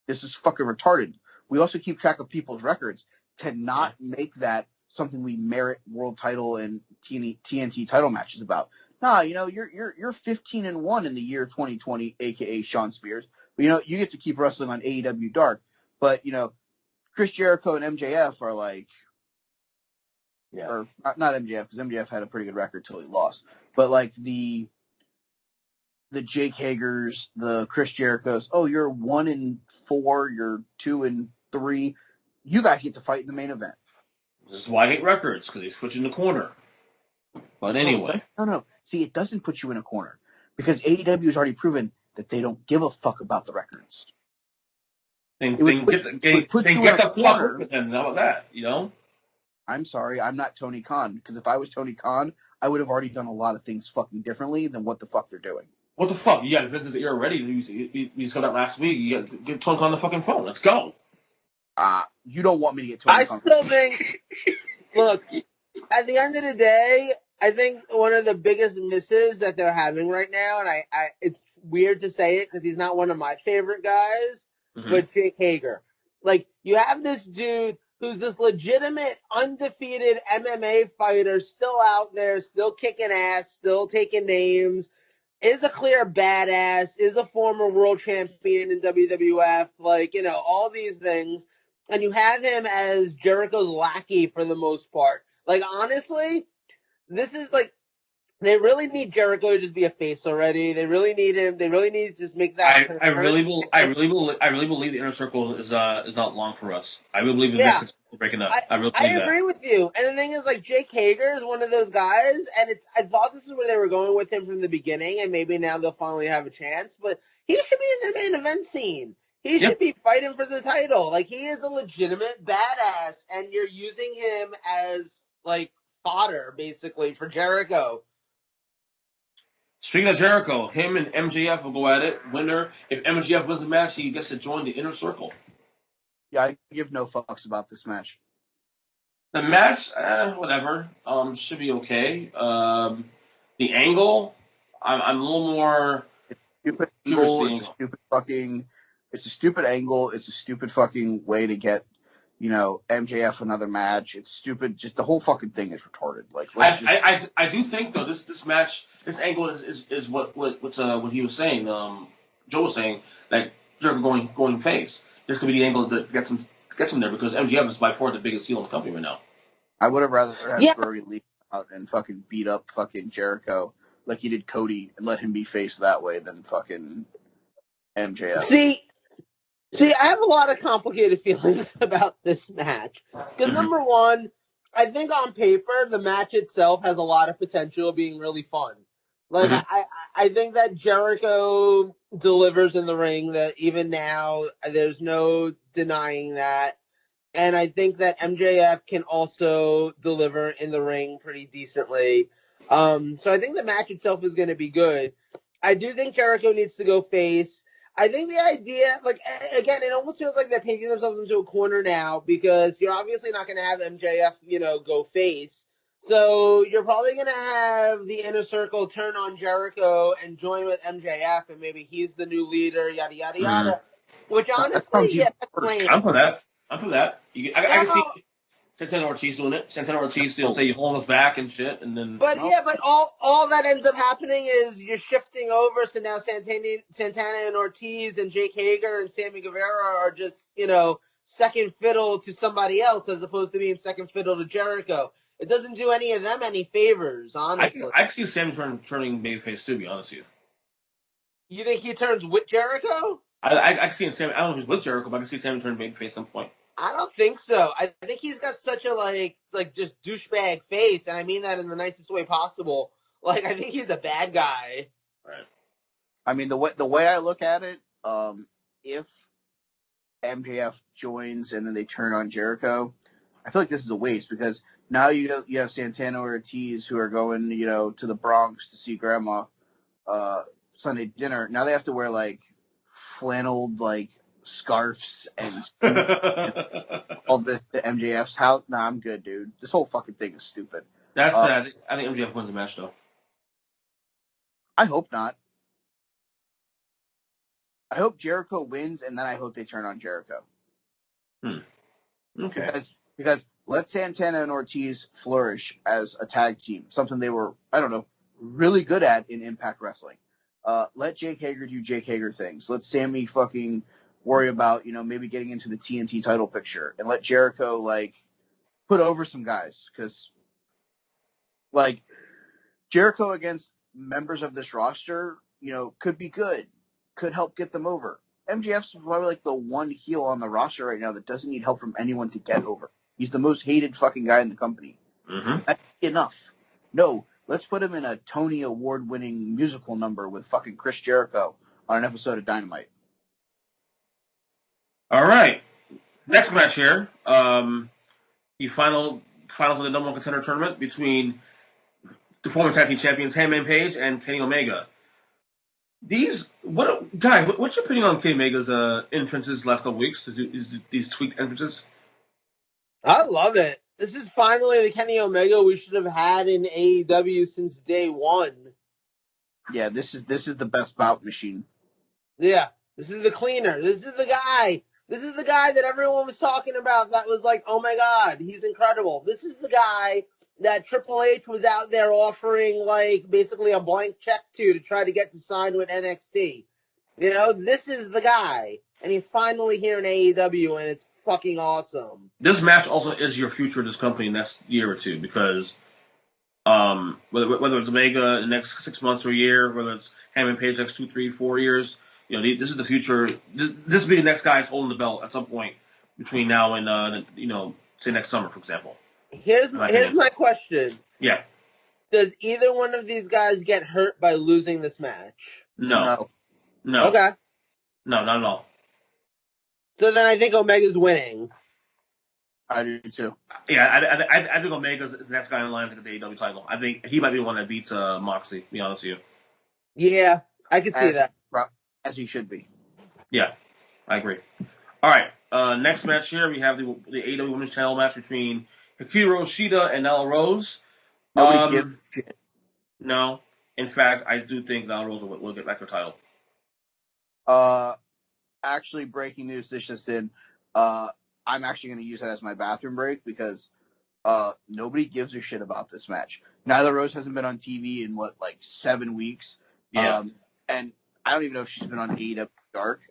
S4: this is fucking retarded. We also keep track of people's records to not make that something we merit world title and TNT title matches about. Nah, you're 15-1 in the year 2020, aka Sean Spears. But you get to keep wrestling on AEW Dark. But Chris Jericho and MJF are like, or not MJF, because MJF had a pretty good record till he lost. But like the Jake Hagers, the Chris Jerichos, oh, you're 1-4, you're 2-3. You guys get to fight in the main event.
S1: This is why I hate records, because they switch in the corner. But anyway.
S4: No. See, it doesn't put you in a corner. Because AEW has already proven that they don't give a fuck about the records.
S1: Then get the fuck with them. How about that,
S4: I'm sorry, I'm not Tony Khan. Because if I was Tony Khan, I would have already done a lot of things fucking differently than what the fuck they're doing.
S1: What the fuck? You got Vince's ear already. We just got that last week. You got to get Tony Khan on the fucking phone. Let's go.
S4: You don't want me to get Tony Khan.
S2: I still think, look, at the end of the day, I think one of the biggest misses that they're having right now, and I it's weird to say it because he's not one of my favorite guys, but Jake Hager. Like, you have this dude who's this legitimate, undefeated MMA fighter still out there, still kicking ass, still taking names, is a clear badass, is a former world champion in WWF, all these things. And you have him as Jericho's lackey for the most part. Like, honestly, this is like, they really need Jericho to just be a face already. They really need him. They really need to just make that.
S1: I really believe the Inner Circle is not long for us. I really believe the next 6 months are breaking up. I
S2: agree with you. And the thing is, like, Jake Hager is one of those guys, and I thought this is where they were going with him from the beginning, and maybe now they'll finally have a chance. But he should be in the main event scene. He should be fighting for the title. Like, he is a legitimate badass, and you're using him as, like, fodder, basically, for Jericho.
S1: Speaking of Jericho, him and MJF will go at it. Winner, if MJF wins the match, he gets to join the Inner Circle.
S4: Yeah, I give no fucks about this match.
S1: The match, whatever. Should be okay. The angle, I'm a little more.
S4: Stupid angle. It's a stupid angle. It's a stupid fucking way to get, MJF another match. It's stupid. Just the whole fucking thing is retarded. Like,
S1: I do think though this match, this angle is what he was saying. Joe was saying that Jericho going face. This could be the angle that gets him there because MJF is by far the biggest heel in the company right now.
S4: I would have rather had Brody leave out and fucking beat up fucking Jericho like he did Cody and let him be face that way than fucking MJF.
S2: See, I have a lot of complicated feelings about this match. Because number one, I think on paper, the match itself has a lot of potential of being really fun. Like, I think that Jericho delivers in the ring, that even now, there's no denying that. And I think that MJF can also deliver in the ring pretty decently. So I think the match itself is going to be good. I do think Jericho needs to go face. I think the idea, like, again, it almost feels like they're painting themselves into a corner now because you're obviously not going to have MJF, go face. So you're probably going to have the Inner Circle turn on Jericho and join with MJF, and maybe he's the new leader, yada, yada, yada. Which, honestly,
S1: I'm for that. I can see Santana Ortiz doing it. Santana Ortiz will say you're holding us back and shit, and then.
S2: But all that ends up happening is you're shifting over, so now Santana and Ortiz and Jake Hager and Sammy Guevara are just second fiddle to somebody else as opposed to being second fiddle to Jericho. It doesn't do any of them any favors, honestly.
S1: I can see Sammy turning babyface too. To be honest with you.
S2: You think he turns with Jericho?
S1: I can see Sammy. I don't know if he's with Jericho, but I can see Sammy turning babyface at some point.
S2: I don't think so. I think he's got such a like just douchebag face, and I mean that in the nicest way possible. Like, I think he's a bad guy.
S1: Right.
S4: I mean, the way I look at it, if MJF joins and then they turn on Jericho, I feel like this is a waste because now you have Santana Ortiz who are going, to the Bronx to see Grandma Sunday dinner. Now they have to wear like flanneled like scarves and all the MJF's house. Nah, I'm good, dude. This whole fucking thing is stupid.
S1: That's I think MJF wins the match though.
S4: I hope not. I hope Jericho wins, and then I hope they turn on Jericho.
S1: Okay.
S4: Because let Santana and Ortiz flourish as a tag team, something they were, I don't know, really good at in Impact Wrestling. Let Jake Hager do Jake Hager things. Let Sammy fucking worry about, maybe getting into the TNT title picture, and let Jericho, like, put over some guys, because, like, Jericho against members of this roster, could be good, could help get them over. MJF's probably like the one heel on the roster right now that doesn't need help from anyone to get over. He's the most hated fucking guy in the company.
S1: Mm-hmm.
S4: That's enough. No, let's put him in a Tony Award-winning musical number with fucking Chris Jericho on an episode of Dynamite.
S1: All right. Next match here. The finals of the number one contender tournament between the former tag team champions Hangman Page and Kenny Omega. What's your opinion on Kenny Omega's entrances last couple weeks? These tweaked entrances?
S2: I love it. This is finally the Kenny Omega we should have had in AEW since day one.
S4: Yeah, this is the best bout machine.
S2: Yeah, this is the cleaner. This is the guy. This is the guy that everyone was talking about that was like, oh my God, he's incredible. This is the guy that Triple H was out there offering like basically a blank check to try to get to sign with NXT. This is the guy. And he's finally here in AEW and it's fucking awesome.
S1: This match also is your future of this company next year or two because whether it's Omega in the next 6 months or a year, whether it's Hangman Page next 2, 3, 4 years, this is the future. This will be the next guy holding the belt at some point between now and say next summer, for example.
S2: Here's my question.
S1: Yeah.
S2: Does either one of these guys get hurt by losing this match?
S1: No.
S2: Okay.
S1: No, not at all.
S2: So then I think Omega's winning.
S4: I do too.
S1: Yeah, I think Omega's the next guy in line to get the AEW title. I think he might be the one that beats Moxley, to be honest with you.
S2: Yeah, I can see that.
S4: As he should be.
S1: Yeah, I agree. All right, next match here, we have the AEW Women's Title match between Hikaru Shida and Nyla Rose.
S4: Nobody gives a shit.
S1: No. In fact, I do think Nyla Rose will get back her title.
S4: Actually, breaking news this just in. I'm actually going to use that as my bathroom break because nobody gives a shit about this match. Nyla Rose hasn't been on TV in 7 weeks.
S1: Yeah.
S4: And I don't even know if she's been on AEW Dark.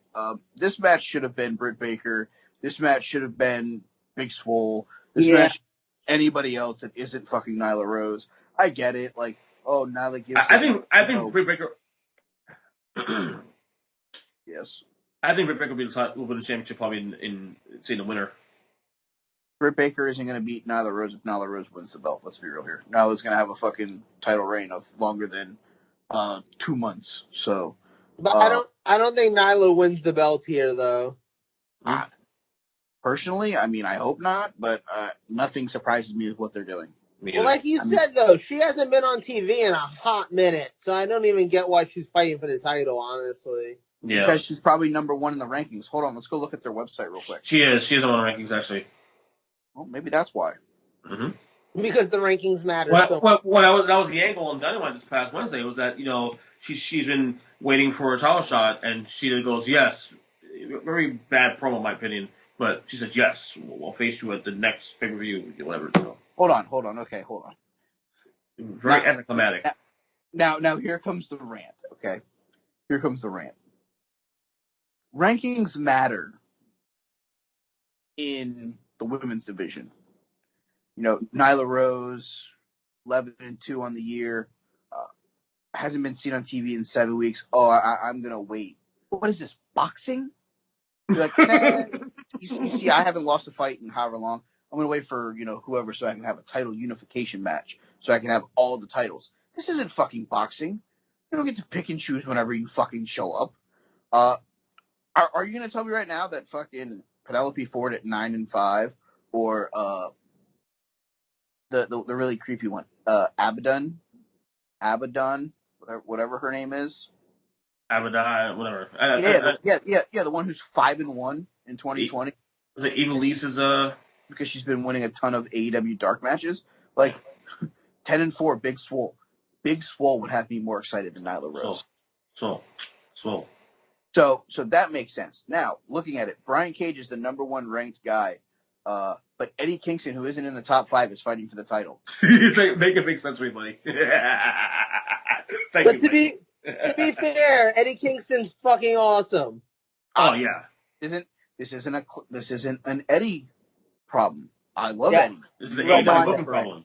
S4: This match should have been Britt Baker. This match should have been Big Swole. This match, anybody else that isn't fucking Nyla Rose. I get it. Nyla gives.
S1: I think Britt Baker.
S4: Yes.
S1: I think Britt Baker will win the championship probably in the winter.
S4: Britt Baker isn't going to beat Nyla Rose if Nyla Rose wins the belt. Let's be real here. Nyla's going to have a fucking title reign of longer than 2 months. So,
S2: but I don't think Nyla wins the belt here though.
S4: Personally, I hope not. But nothing surprises me with what they're doing.
S2: Well, like you said though, she hasn't been on TV in a hot minute, so I don't even get why she's fighting for the title. Honestly.
S1: Yeah.
S4: Because she's probably number one in the rankings. Hold on, let's go look at their website real quick.
S1: She is. She is on the rankings, actually.
S4: Well, maybe that's why.
S1: Mm-hmm.
S2: Because the rankings matter.
S1: That was the angle on Dynamite this past Wednesday. Was that she's been waiting for a title shot, and she goes yes. Very bad promo, in my opinion, but she said yes. We'll face you at the next pay per view, whatever. So.
S4: Hold on. Okay, hold on.
S1: Very anticlimactic.
S4: Now here comes the rant. Okay, here comes the rant. Rankings matter in the women's division. Nyla Rose, 11-2 on the year, hasn't been seen on TV in 7 weeks. Oh, I'm gonna wait. What is this, boxing? You're like, nah. You see, I haven't lost a fight in however long. I'm gonna wait for whoever so I can have a title unification match so I can have all the titles. This isn't fucking boxing. You don't get to pick and choose whenever you fucking show up. Are you gonna tell me right now that fucking Penelope Ford at 9-5 or the really creepy one, Abaddon, whatever her name is,
S1: Abaddon, whatever.
S4: The one who's 5-1 in 2020.
S1: Was it Evilise
S4: because she's been winning a ton of AEW Dark matches, 10-4, Big Swole. Big Swole would have me more excited than Nyla Rose.
S1: So
S4: that makes sense. Now, looking at it, Brian Cage is the number one ranked guy but Eddie Kingston, who isn't in the top 5, is fighting for the title.
S1: Make it make sense for me, buddy. Thank
S2: But
S1: you,
S2: to
S1: buddy.
S2: be fair, Eddie Kingston's fucking awesome.
S1: Oh yeah.
S4: This isn't an Eddie problem. I love
S2: Yes.
S4: Eddie.
S1: This is an
S2: Well,
S1: AEW
S2: my-
S1: booking problem.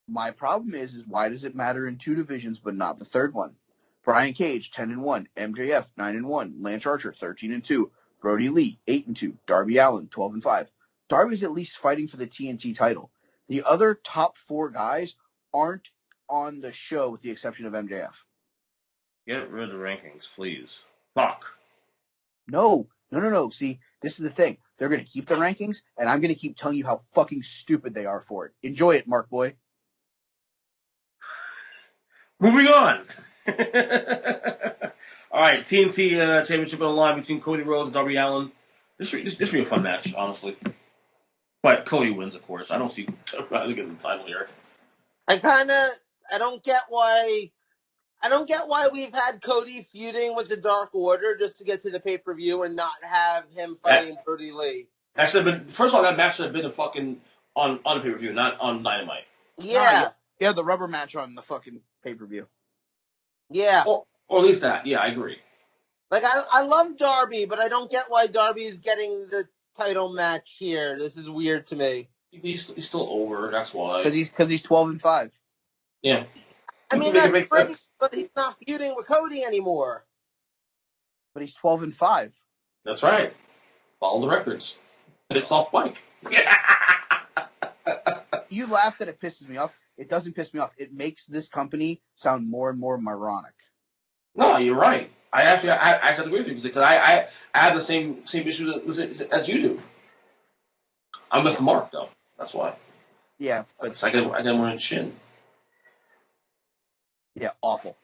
S4: My problem is why does it matter in 2 divisions but not the third one? Brian Cage 10-1, MJF 9-1, Lance Archer 13-2, Brody Lee 8-2, Darby Allin 12-5. Darby's at least fighting for the TNT title. The other top 4 guys aren't on the show with the exception of MJF.
S1: Get rid of the rankings, please. Fuck.
S4: No. See, this is the thing. They're going to keep the rankings, and I'm going to keep telling you how fucking stupid they are for it. Enjoy it, Mark Boy.
S1: Moving on. All right, TNT Championship on the line between Cody Rhodes and Darby Allin. This should be a fun match, honestly. But Cody wins, of course. I don't see Riley getting the title here.
S2: I don't get why we've had Cody feuding with the Dark Order just to get to the pay-per-view and not have him fighting Brody Lee.
S1: That should have been, first of all, that match should have been a fucking on pay-per-view, not on Dynamite.
S2: Yeah.
S4: Yeah, the rubber match on the fucking pay-per-view.
S2: Yeah.
S1: Or at least that. Yeah, I agree.
S2: Like, I love Darby, but I don't get why Darby's getting the title match here. This is weird to me.
S1: He's still over. That's why.
S4: Because he's 12-5.
S1: Yeah.
S2: I mean,
S1: Make it make
S2: that's great,
S1: sense.
S2: but he's not feuding with Cody anymore.
S4: But he's 12-5.
S1: That's right. Follow the records. Piss off Mike.
S4: You laugh that it pisses me off. It doesn't piss me off. It makes this company sound more and more moronic.
S1: No, you're right. I actually agree with you because I have the same issues as you do. I missed the mark though. That's why.
S4: Yeah, but
S1: I got more in shin.
S4: yeah, awful.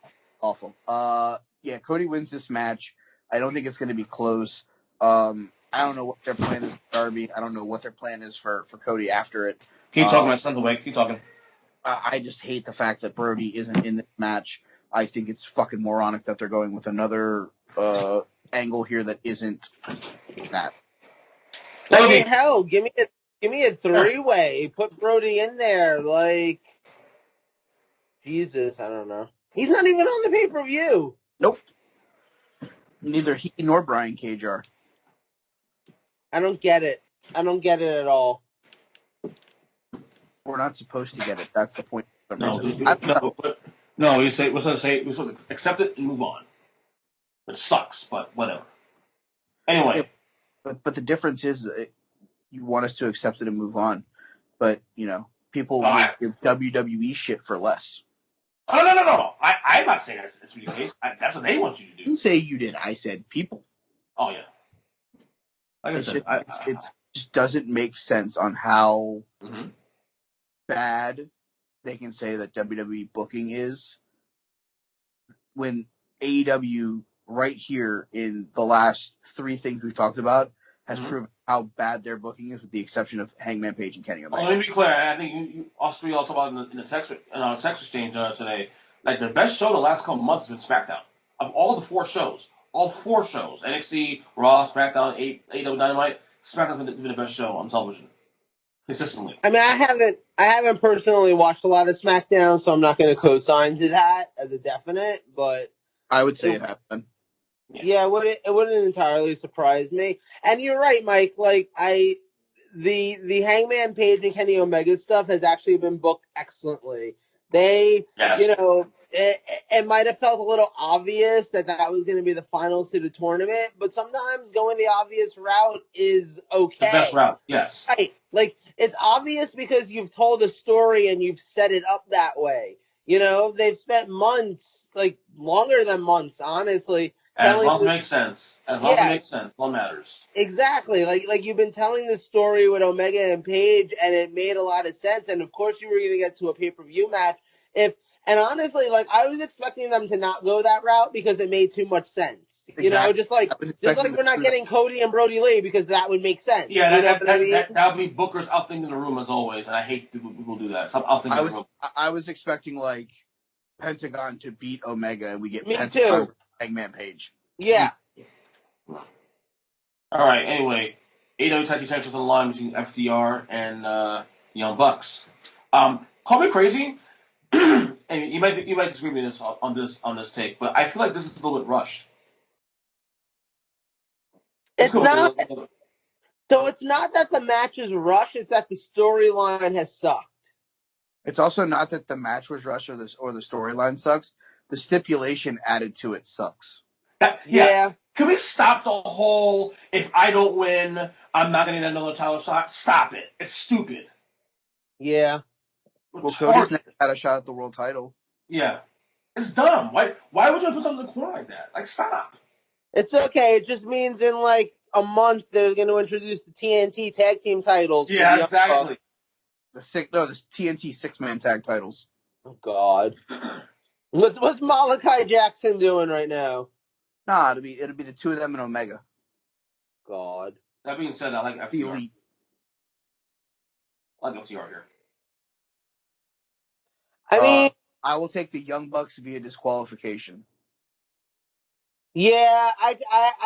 S4: Yeah, Cody wins this match. I don't think it's going to be close. I don't know what their plan is for Darby. I don't know what their plan is for Cody after it.
S1: Keep talking, my son. Away. Keep talking.
S4: I just hate the fact that Brody isn't in this match. I think it's fucking moronic that they're going with another angle here that isn't that.
S2: I mean, hell, give me a 3-way. Put Brody in there. Like, Jesus, I don't know. He's not even on the pay-per-view.
S4: Nope. Neither he nor Brian Cage are.
S2: I don't get it. I don't get it at all.
S4: We're not supposed to get it. That's the point.
S1: No, we're supposed to accept it and move on. It sucks, but whatever. Anyway.
S4: But the difference is you want us to accept it and move on. But, people will give WWE shit for less.
S1: Oh, no. I'm not saying that's the case. That's what they want you to do.
S4: I didn't say you did. I said people.
S1: Oh, yeah. Like I said,
S4: it just doesn't make sense on how bad they can say that WWE booking is when AEW right here in the last 3 things we've talked about has proven how bad their booking is with the exception of Hangman Page and Kenny Omega.
S1: Let me be clear. I think you us three all talked about in the text exchange today. Like the best show the last couple months has been SmackDown. Of all the 4 shows, NXT, Raw, SmackDown, AEW Dynamite, SmackDown's been the best show on television. Consistently.
S2: I mean, I haven't personally watched a lot of SmackDown, so I'm not going to co-sign to that as a definite, but
S4: I would say it happened.
S2: Yeah, it wouldn't entirely surprise me. And you're right, Mike. Like the Hangman Page and Kenny Omega stuff has actually been booked excellently. They, it might have felt a little obvious that was going to be the finals to the tournament, but sometimes going the obvious route is okay.
S1: The best route, yes.
S2: Right. Like, it's obvious because you've told a story and you've set it up that way. They've spent months, like longer than months, honestly.
S1: As long as it makes sense. As long as it makes sense. What matters.
S2: Exactly. Like you've been telling this story with Omega and Page, and it made a lot of sense. And of course, you were going to get to a pay-per-view match. And honestly, like I was expecting them to not go that route because it made too much sense.
S4: Exactly.
S2: Just like we're not getting Cody and Brody Lee because that would make sense.
S1: Yeah, that would be Booker's outthinking the room as always, and I hate people who do that. Stop outthinking the room.
S4: I was expecting like Pentagon to beat Omega, and we get
S2: Me
S4: Pentagon
S2: too.
S4: Hangman Page.
S2: Yeah.
S1: All right. Anyway, AEW Tag Team Championships on the line between FDR and Young Bucks. Call me crazy, and you might disagree with me on this take, but I feel like this is a little bit rushed.
S2: It's not. So it's not that the match is rushed; it's that the storyline has sucked.
S4: It's also not that the match was rushed or the storyline sucks. The stipulation added to it sucks.
S2: Yeah.
S1: Can we stop the whole, if I don't win, I'm not going to get another title shot? Stop it. It's stupid.
S2: Yeah.
S4: Well, Cody's never had a shot at the world title.
S1: Yeah. It's dumb. Why would you put something in the corner like that? Like, stop.
S2: It's okay. It just means in like a month they're going to introduce the TNT tag team titles.
S1: Yeah, exactly.
S4: The TNT 6-man tag titles.
S2: Oh God. What's Malachi Jackson doing right now?
S4: Nah, it'll be the two of them in Omega.
S2: God.
S1: That being said, I like FTR.
S4: The Elite.
S1: I like FTR here.
S2: I mean,
S4: I will take the Young Bucks via disqualification.
S2: Yeah, I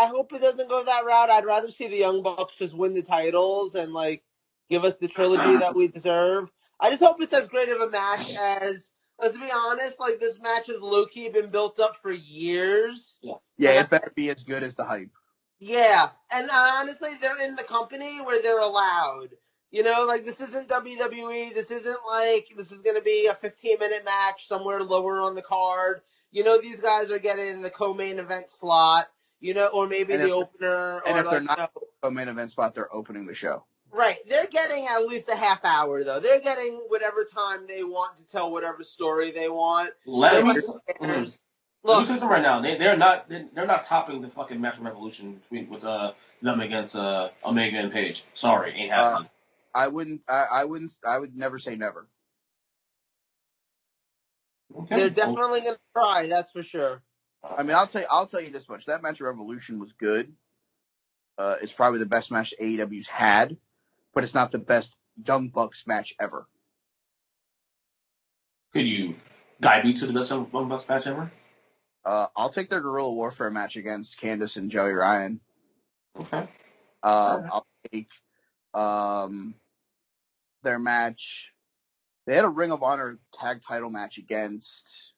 S2: hope it doesn't go that route. I'd rather see the Young Bucks just win the titles and like give us the trilogy that we deserve. I just hope it's as great of a match as. Let's be honest, like this match has low-key been built up for years.
S4: Yeah, it better be as good as the hype.
S2: Yeah, and honestly, they're in the company where they're allowed. You know, like this isn't WWE. This isn't like this is going to be a 15-minute match somewhere lower on the card. You know, these guys are getting the co-main event slot. You know, or maybe the opener.
S4: And if
S2: like,
S4: they're not co-main event spot, they're opening the show.
S2: Right. They're getting at least a half hour, though. They're getting whatever time they want to tell whatever story they want.
S1: Let me say something right now. They're not topping the fucking match of Revolution with them against Omega and Page. Sorry, ain't happening.
S4: I would never say never.
S2: Okay. They're definitely gonna try, that's for sure.
S4: I mean, I'll tell you this much. That match of Revolution was good. It's probably the best match AEW's had, but it's not the best Young Bucks match ever.
S1: Could you guide me to the best Young Bucks match ever?
S4: I'll take their Guerrilla Warfare match against Candice and Joey Ryan.
S1: Okay.
S4: I'll take their match. They had a Ring of Honor tag title match against,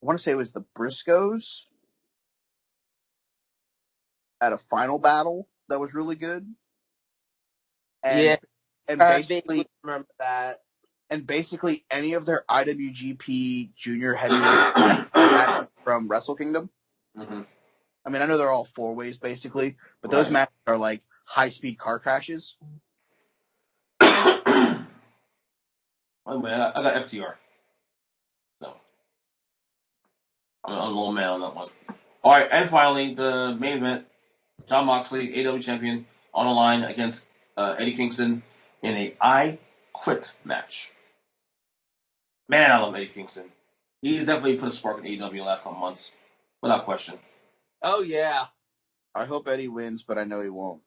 S4: I want to say it was the Briscoes at a final battle that was really good. And, and basically
S2: remember that.
S4: And basically any of their IWGP Junior Heavyweight matches from Wrestle Kingdom.
S1: Mm-hmm.
S4: I mean, I know they're all 4-ways basically, but those matches are like high-speed car crashes.
S1: Oh man, I got FTR. So I'm a little man on that one. All right, and finally the main event: Jon Moxley, AEW champion, on the line against Eddie Kingston in a I Quit match. Man, I love Eddie Kingston. He's definitely put a spark in AEW the last couple months, without question.
S2: Oh yeah.
S4: I hope Eddie wins, but I know he won't.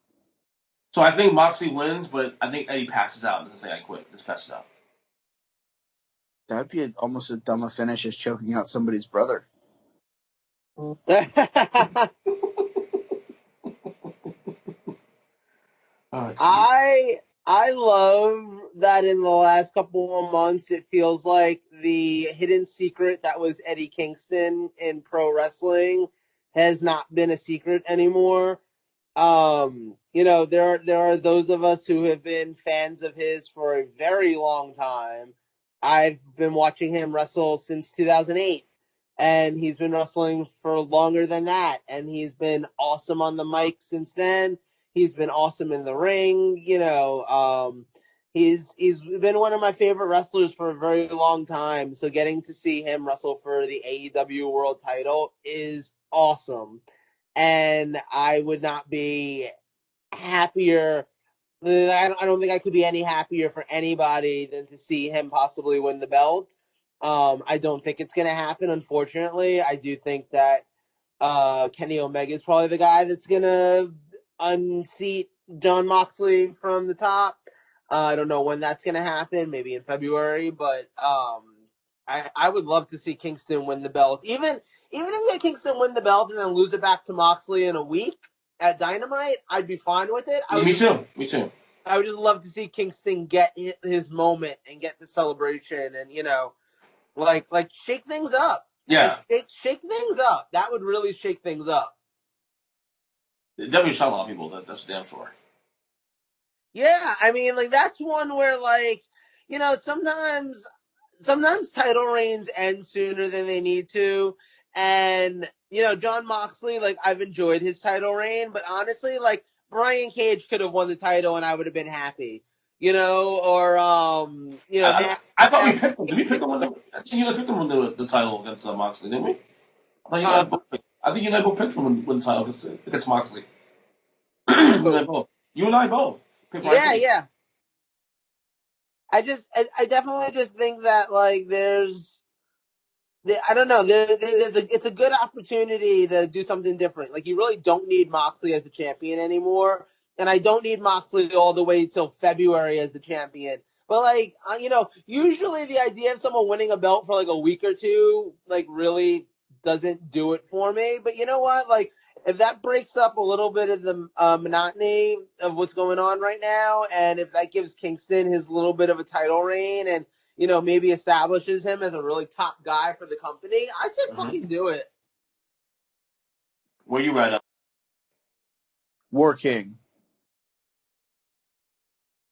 S1: So I think Moxley wins, but I think Eddie passes out. Doesn't say I quit. Just passes out.
S4: That'd be almost as dumb a finish as choking out somebody's brother.
S2: I love that in the last couple of months it feels like the hidden secret that was Eddie Kingston in pro wrestling has not been a secret anymore. You know, there are those of us who have been fans of his for a very long time. I've been watching him wrestle since 2008, and he's been wrestling for longer than that, and he's been awesome on the mic since then. He's been awesome in the ring, you know. He's been one of my favorite wrestlers for a very long time. So getting to see him wrestle for the AEW World Title is awesome, and I would not be happier. I don't think I could be any happier for anybody than to see him possibly win the belt. I don't think it's going to happen, unfortunately. I do think that Kenny Omega is probably the guy that's going to unseat Jon Moxley from the top. I don't know when that's going to happen, maybe in February, but I would love to see Kingston win the belt. Even if Kingston win the belt and then lose it back to Moxley in a week, at Dynamite, I'd be fine with it.
S1: Me too.
S2: I would just love to see Kingston get his moment and get the celebration and, like shake things up.
S1: Yeah.
S2: Like, shake things up. That would really shake things up.
S1: It definitely shocked a lot of people. That's damn sure.
S2: Yeah, I mean, like, that's one where, like, sometimes title reigns end sooner than they need to. And, Jon Moxley, like, I've enjoyed his title reign, but honestly, like, Brian Cage could have won the title and I would have been happy. Or,
S1: I thought we picked him. Did we pick him? I think you picked him when the title against Moxley, didn't we? I think you and I both picked him when the title against Moxley. You and I both.
S2: Yeah. I definitely just think that, like, I don't know, it's a good opportunity to do something different. Like, you really don't need Moxley as the champion anymore, and I don't need Moxley all the way till February as the champion. But, like, usually the idea of someone winning a belt for, like, a week or two, like, really doesn't do it for me. But you know what? Like, if that breaks up a little bit of the monotony of what's going on right now, and if that gives Kingston his little bit of a title reign and, maybe establishes him as a really top guy for the company, I say fucking do it.
S1: Where you at?
S4: War King.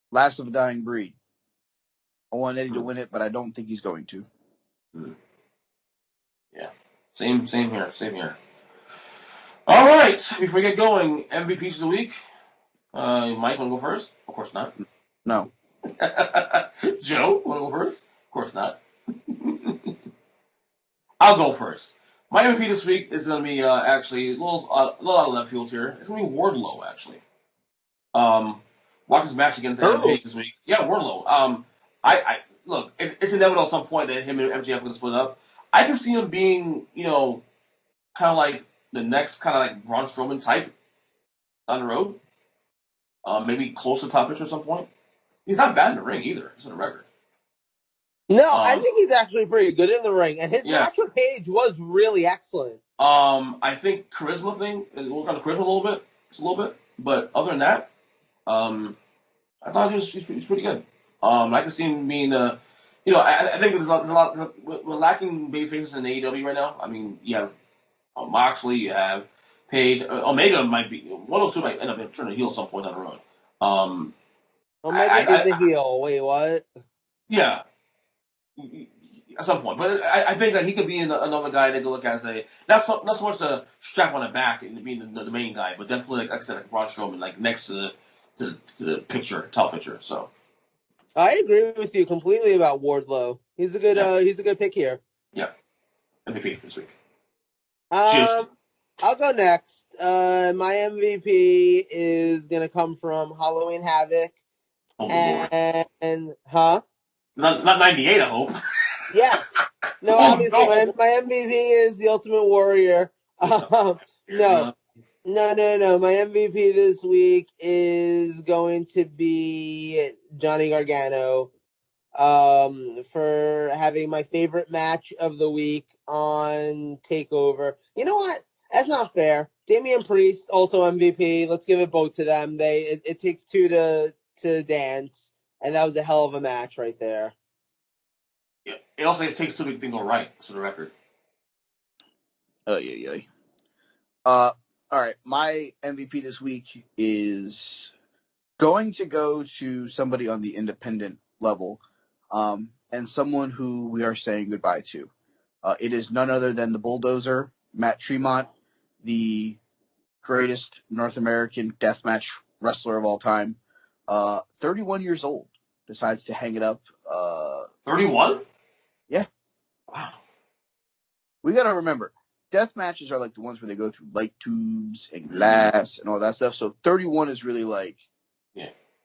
S4: Last of a dying breed. I want Eddie to win it, but I don't think he's going to.
S1: Yeah. Same here. All right. Before we get going, MVPs of the week. Mike, want to go first? Of course not.
S4: No.
S1: Joe, want to go first? Of course not. I'll go first. My MVP this week is going to be actually a little out of left field here. It's going to be Wardlow, actually. Watch his match against Adam Page this week. Yeah, Wardlow. I look, it's inevitable at some point that him and MJF are going to split up. I can see him being, kind of like the next kind of like Braun Strowman type on the road. Maybe close to top pitcher at some point. He's not bad in the ring either. He's on the record.
S2: No, I think he's actually pretty good in the ring, and his match with Page was really excellent.
S1: I think charisma thing, work on the charisma a little bit, but other than that, I thought he's pretty good. I can see him being, I think there's a lot. We're lacking baby faces in AEW right now. I mean, you have Moxley, you have Page, Omega might be one of those two might end up turning heel at some point down the road.
S2: Omega is a heel. Wait, what?
S1: Yeah. At some point, but I think that he could be another guy they could look at as a not so much the strap on the back and being the main guy, but definitely like I said, like Braun Strowman, like next to the picture, top picture. So
S2: I agree with you completely about Wardlow. He's a good pick here.
S1: Yeah, MVP this week.
S2: I'll go next. My MVP is gonna come from Halloween Havoc. Not
S1: 98, I hope.
S2: Yes. No, obviously my MVP is the Ultimate Warrior. No. My MVP this week is going to be Johnny Gargano. For having my favorite match of the week on TakeOver. You know what? That's not fair. Damian Priest, also MVP. Let's give it both to them. It takes two to dance, and that was a hell of a match right there.
S1: Yeah, it also takes two to make things go right, for the record.
S4: Oh, yeah. All right, my MVP this week is going to go to somebody on the independent level, and someone who we are saying goodbye to. It is none other than the Bulldozer, Matt Tremont, the greatest North American deathmatch wrestler of all time. 31 years old, decides to hang it up.
S1: 31?
S4: Yeah.
S1: Wow.
S4: We got to remember, death matches are like the ones where they go through light tubes and glass and all that stuff. So 31 is really like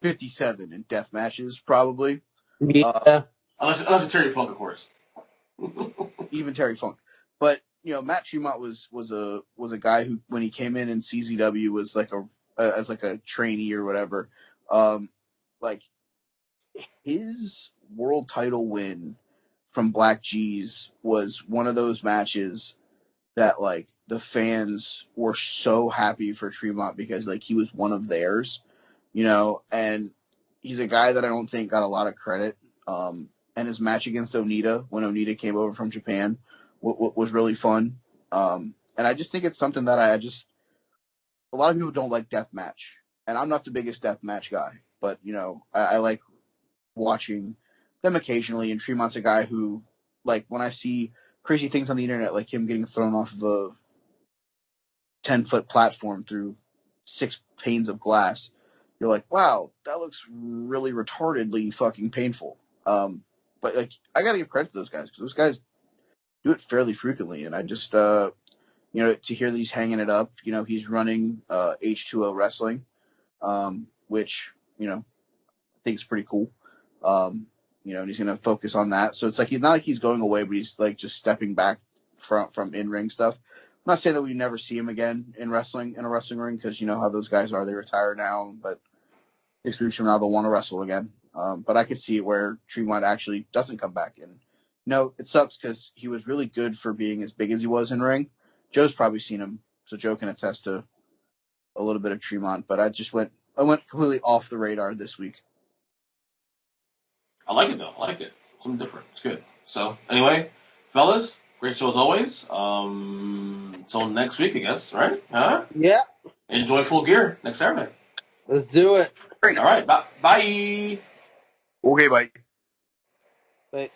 S4: 57 in death matches, probably.
S2: Yeah.
S1: Unless it's Terry Funk, of course.
S4: Even Terry Funk. But, Matt Tremont was a guy who, when he came in CZW, was like as a trainee or whatever. Like, his world title win from Black G's was one of those matches that like the fans were so happy for Tremont because like he was one of theirs, and he's a guy that I don't think got a lot of credit. And his match against Onita when Onita came over from Japan was really fun. And I just think it's something that a lot of people don't like deathmatch, and I'm not the biggest deathmatch guy, but I like watching them occasionally. And Tremont's a guy who, like, when I see crazy things on the internet, like him getting thrown off of a 10-foot platform through 6 panes of glass, you're like, wow, that looks really retardedly fucking painful. But like, I gotta give credit to those guys because those guys do it fairly frequently, and I just to hear that he's hanging it up, he's running H2O Wrestling, which I think is pretty cool. And he's gonna focus on that. So it's like he's not like he's going away, but he's like just stepping back from in-ring stuff. I'm not saying that we never see him again in a wrestling ring because you know how those guys are. They retire now, but 6 weeks from now they'll want to wrestle again. But I could see it where Tremont actually doesn't come back. And it sucks because he was really good for being as big as he was in ring. Joe's probably seen him, so Joe can attest to a little bit of Tremont. But I went completely off the radar this week.
S1: I like it though. I like it. Something different. It's good. So anyway, fellas, great show as always. Until next week, I guess. Right? Huh?
S2: Yeah.
S1: Enjoy Full Gear next Saturday.
S2: Let's do it.
S1: All right. Bye.
S4: Okay, bye.
S2: Bye.